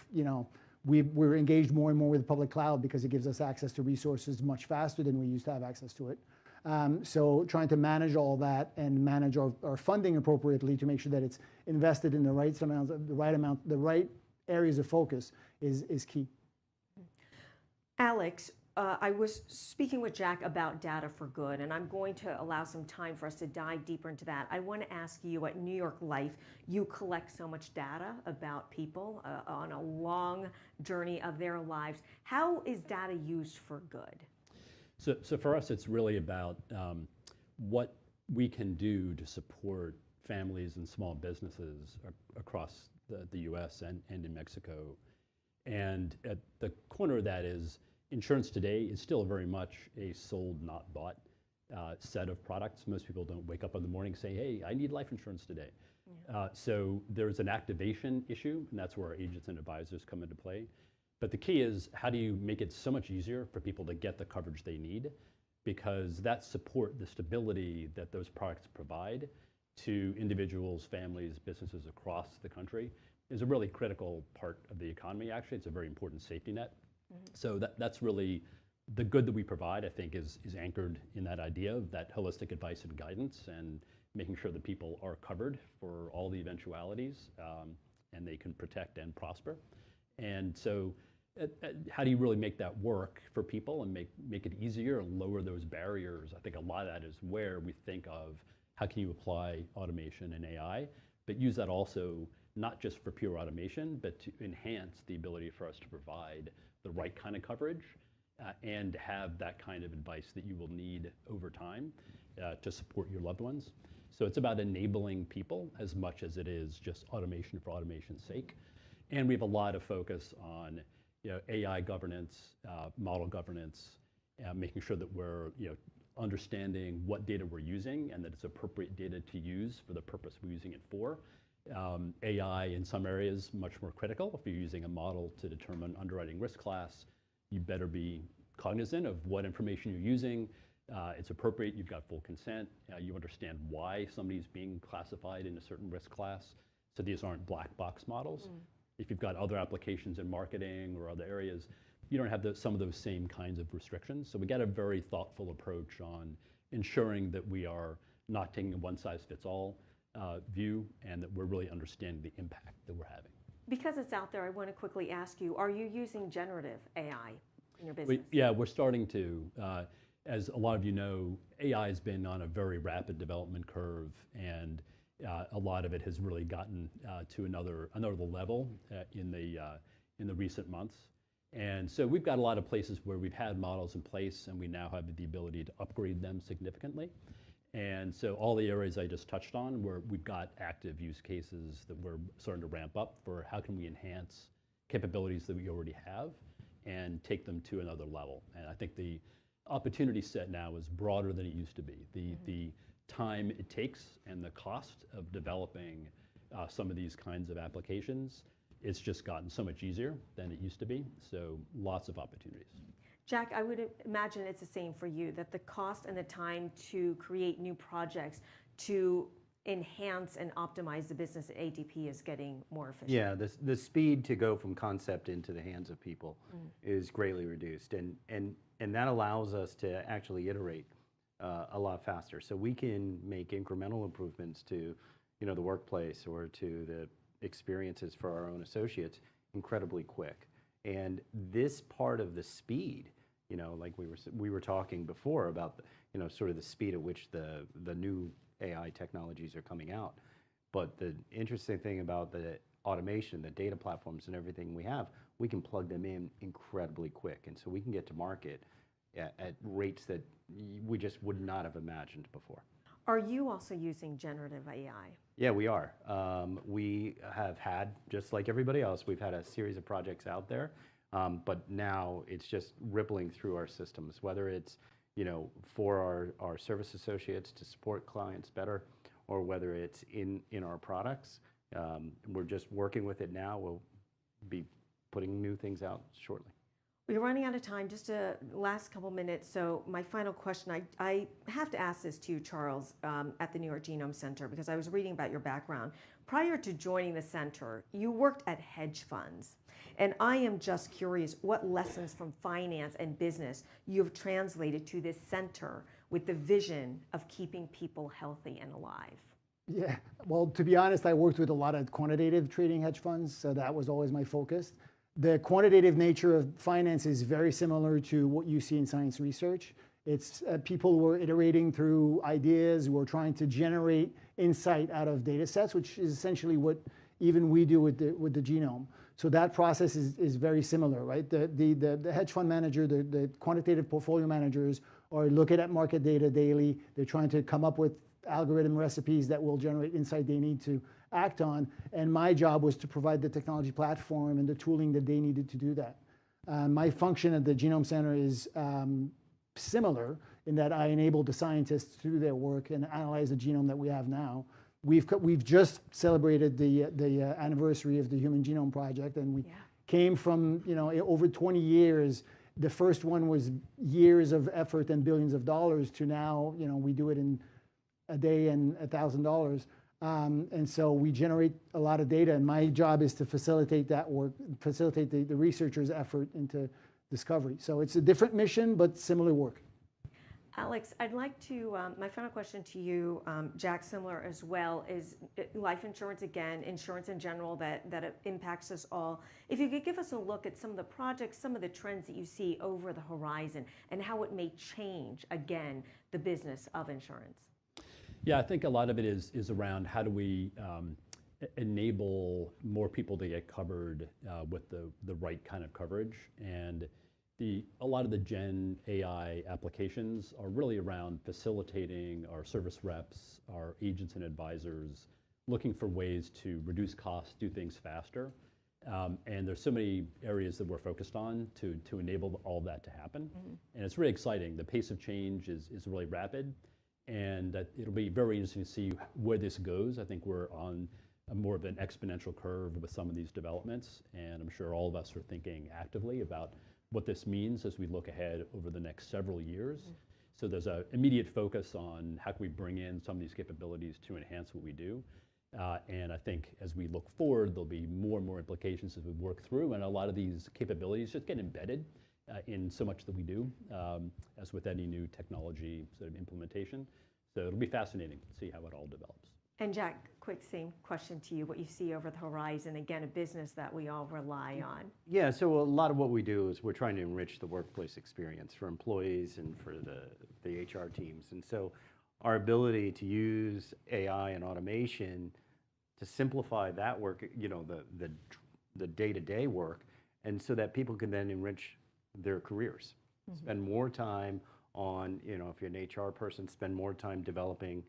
we're engaged more and more with the public cloud because it gives us access to resources much faster than we used to have access to it. So trying to manage all that and manage our funding appropriately to make sure that it's invested in the right amount, the right areas of focus is key. Alex, I was speaking with Jack about data for good, and I'm going to allow some time for us to dive deeper into that. I want to ask you, at New York Life, you collect so much data about people on a long journey of their lives. How is data used for good? So for us, it's really about what we can do to support families and small businesses across the U.S. and in Mexico. And at the corner of that is insurance today is still very much a sold, not bought set of products. Most people don't wake up in the morning saying, hey, I need life insurance today. Yeah. So there's an activation issue, and that's where our agents and advisors come into play. But the key is, how do you make it so much easier for people to get the coverage they need? Because that support, the stability that those products provide to individuals, families, businesses across the country is a really critical part of the economy. Actually, it's a very important safety net. Mm-hmm. So that's really the good that we provide, I think, is anchored in that idea of that holistic advice and guidance and making sure that people are covered for all the eventualities. and they can protect and prosper. And so how do you really make that work for people and make it easier and lower those barriers? I think a lot of that is where we think of how can you apply automation and AI, but use that also not just for pure automation, but to enhance the ability for us to provide the right kind of coverage and have that kind of advice that you will need over time to support your loved ones. So it's about enabling people as much as it is just automation for automation's sake. And we have a lot of focus on AI governance, model governance, making sure that we're understanding what data we're using and that it's appropriate data to use for the purpose we're using it for. AI in some areas much more critical. If you're using a model to determine underwriting risk class, you better be cognizant of what information you're using. It's appropriate, you've got full consent, you understand why somebody's being classified in a certain risk class. So these aren't black box models. If you've got other applications in marketing or other areas, you don't have some of those same kinds of restrictions. So we got a very thoughtful approach on ensuring that we are not taking a one-size-fits-all view and that we're really understanding the impact that we're having. Because it's out there, I want to quickly ask you, are you using generative AI in your business? Yeah, we're starting to. As a lot of you know, AI has been on a very rapid development curve, and a lot of it has really gotten to another level in the recent months. And so we've got a lot of places where we've had models in place, and we now have the ability to upgrade them significantly. And so all the areas I just touched on, where we've got active use cases that we're starting to ramp up for how can we enhance capabilities that we already have and take them to another level. And I think the opportunity set now is broader than it used to be. The time it takes and the cost of developing some of these kinds of applications, it's just gotten so much easier than it used to be. So lots of opportunities. Jack, I would imagine it's the same for you, that the cost and the time to create new projects to enhance and optimize the business at ADP is getting more efficient. Yeah, the speed to go from concept into the hands of people is greatly reduced, and that allows us to actually iterate a lot faster. So we can make incremental improvements to the workplace or to the experiences for our own associates incredibly quick. And this part of the speed, like we were talking before about sort of the speed at which the new AI technologies are coming out. But the interesting thing about the automation, the data platforms and everything we have, we can plug them in incredibly quick. And so we can get to market at rates that we just would not have imagined before. Are you also using generative AI? Yeah, we are. We have had, just like everybody else, we've had a series of projects out there, but now it's just rippling through our systems, whether it's for our service associates to support clients better, or whether it's in our products. We're just working with it now. We'll be putting new things out shortly. We're running out of time, just a last couple minutes. So my final question, I have to ask this to you, Charles, at the New York Genome Center, because I was reading about your background. Prior to joining the center, you worked at hedge funds. And I am just curious what lessons from finance and business you've translated to this center with the vision of keeping people healthy and alive. Yeah, well, to be honest, I worked with a lot of quantitative trading hedge funds, so that was always my focus. The quantitative nature of finance is very similar to what you see in science research. It's people who are iterating through ideas, who are trying to generate insight out of data sets, which is essentially what even we do with the genome. So that process is very similar, right? The hedge fund manager, the quantitative portfolio managers are looking at market data daily. They're trying to come up with algorithm recipes that will generate insight they need to act on. And my job was to provide the technology platform and the tooling that they needed to do that. My function at the Genome Center is similar in that I enable the scientists to do their work and analyze the genome that we have now. We've just celebrated the anniversary of the Human Genome Project, and we came from over 20 years. The first one was years of effort and billions of dollars to now we do it in a day and $1,000. And so we generate a lot of data, and my job is to facilitate that work, facilitate the researchers' effort into discovery. So it's a different mission, but similar work. Alex, I'd like to, my final question to you, Jack, similar as well, is life insurance, again, insurance in general that it impacts us all. If you could give us a look at some of the projects, some of the trends that you see over the horizon and how it may change, again, the business of insurance. Yeah, I think a lot of it is around how do we enable more people to get covered with the right kind of coverage. And a lot of the Gen AI applications are really around facilitating our service reps, our agents and advisors, looking for ways to reduce costs, do things faster. And there's so many areas that we're focused on to enable all that to happen. And it's really exciting. The pace of change is really rapid. And it'll be very interesting to see where this goes. I think we're on more of an exponential curve with some of these developments. And I'm sure all of us are thinking actively about what this means as we look ahead over the next several years. So there's an immediate focus on how can we bring in some of these capabilities to enhance what we do. And I think as we look forward, there'll be more and more implications as we work through. And a lot of these capabilities just get embedded in so much that we do, as with any new technology sort of implementation. So it'll be fascinating to see how it all develops. And Jack, quick same question to you, what you see over the horizon, again, a business that we all rely on. Yeah, so a lot of what we do is we're trying to enrich the workplace experience for employees and for the HR teams. And so our ability to use AI and automation to simplify that work, you know, the day-to-day work, and so that people can then enrich their careers, spend more time on, you know, if you're an HR person, spend more time developing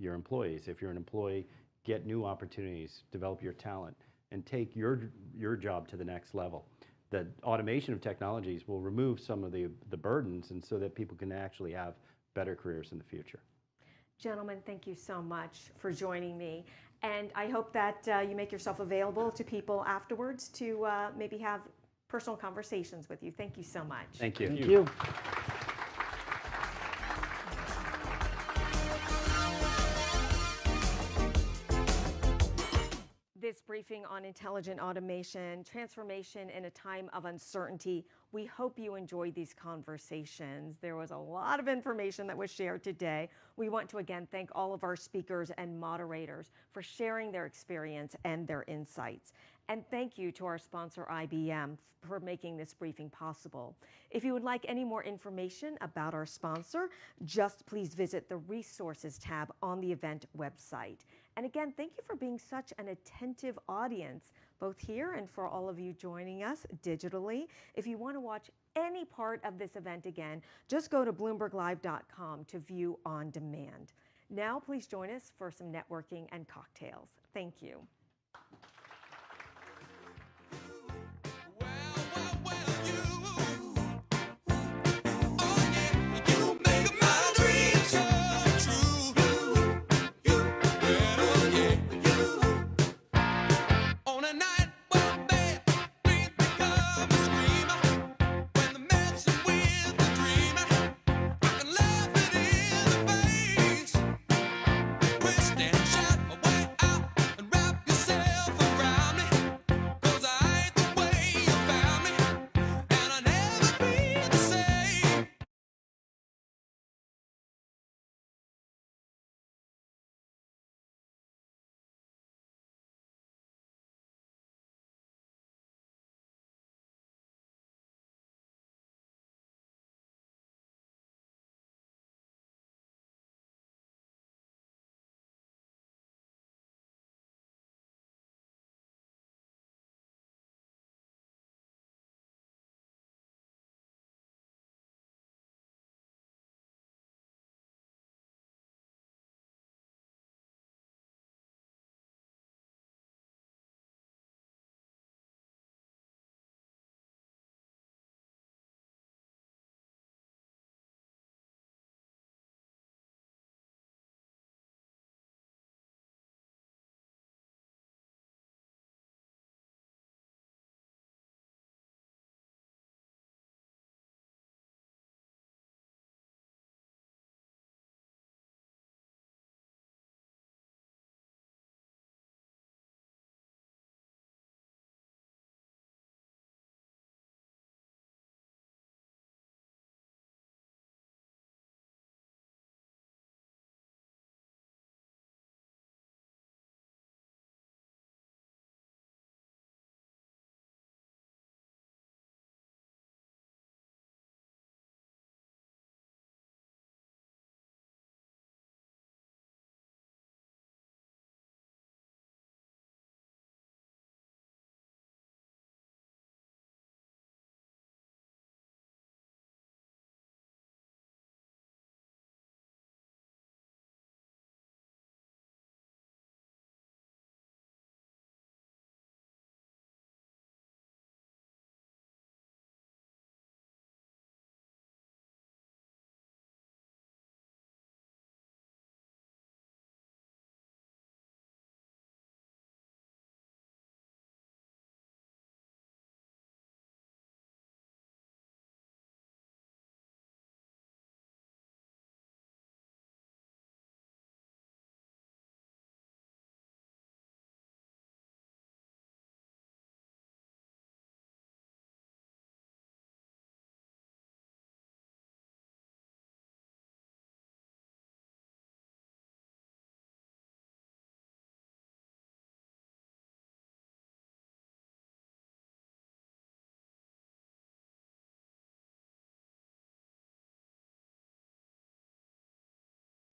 your employees. If you're an employee, get new opportunities, develop your talent, and take your job to the next level. The automation of technologies will remove some of the burdens, and so that people can actually have better careers in the future. Gentlemen, thank you so much for joining me. And I hope that you make yourself available to people afterwards to maybe have personal conversations with you. Thank you so much. Thank you. Thank you. This briefing on intelligent automation, transformation in a time of uncertainty. We hope you enjoyed these conversations. There was a lot of information that was shared today. We want to again thank all of our speakers and moderators for sharing their experience and their insights. And thank you to our sponsor, IBM, for making this briefing possible. If you would like any more information about our sponsor, just please visit the Resources tab on the event website. And again, thank you for being such an attentive audience, both here and for all of you joining us digitally. If you want to watch any part of this event again, just go to BloombergLive.com to view on demand. Now, please join us for some networking and cocktails. Thank you.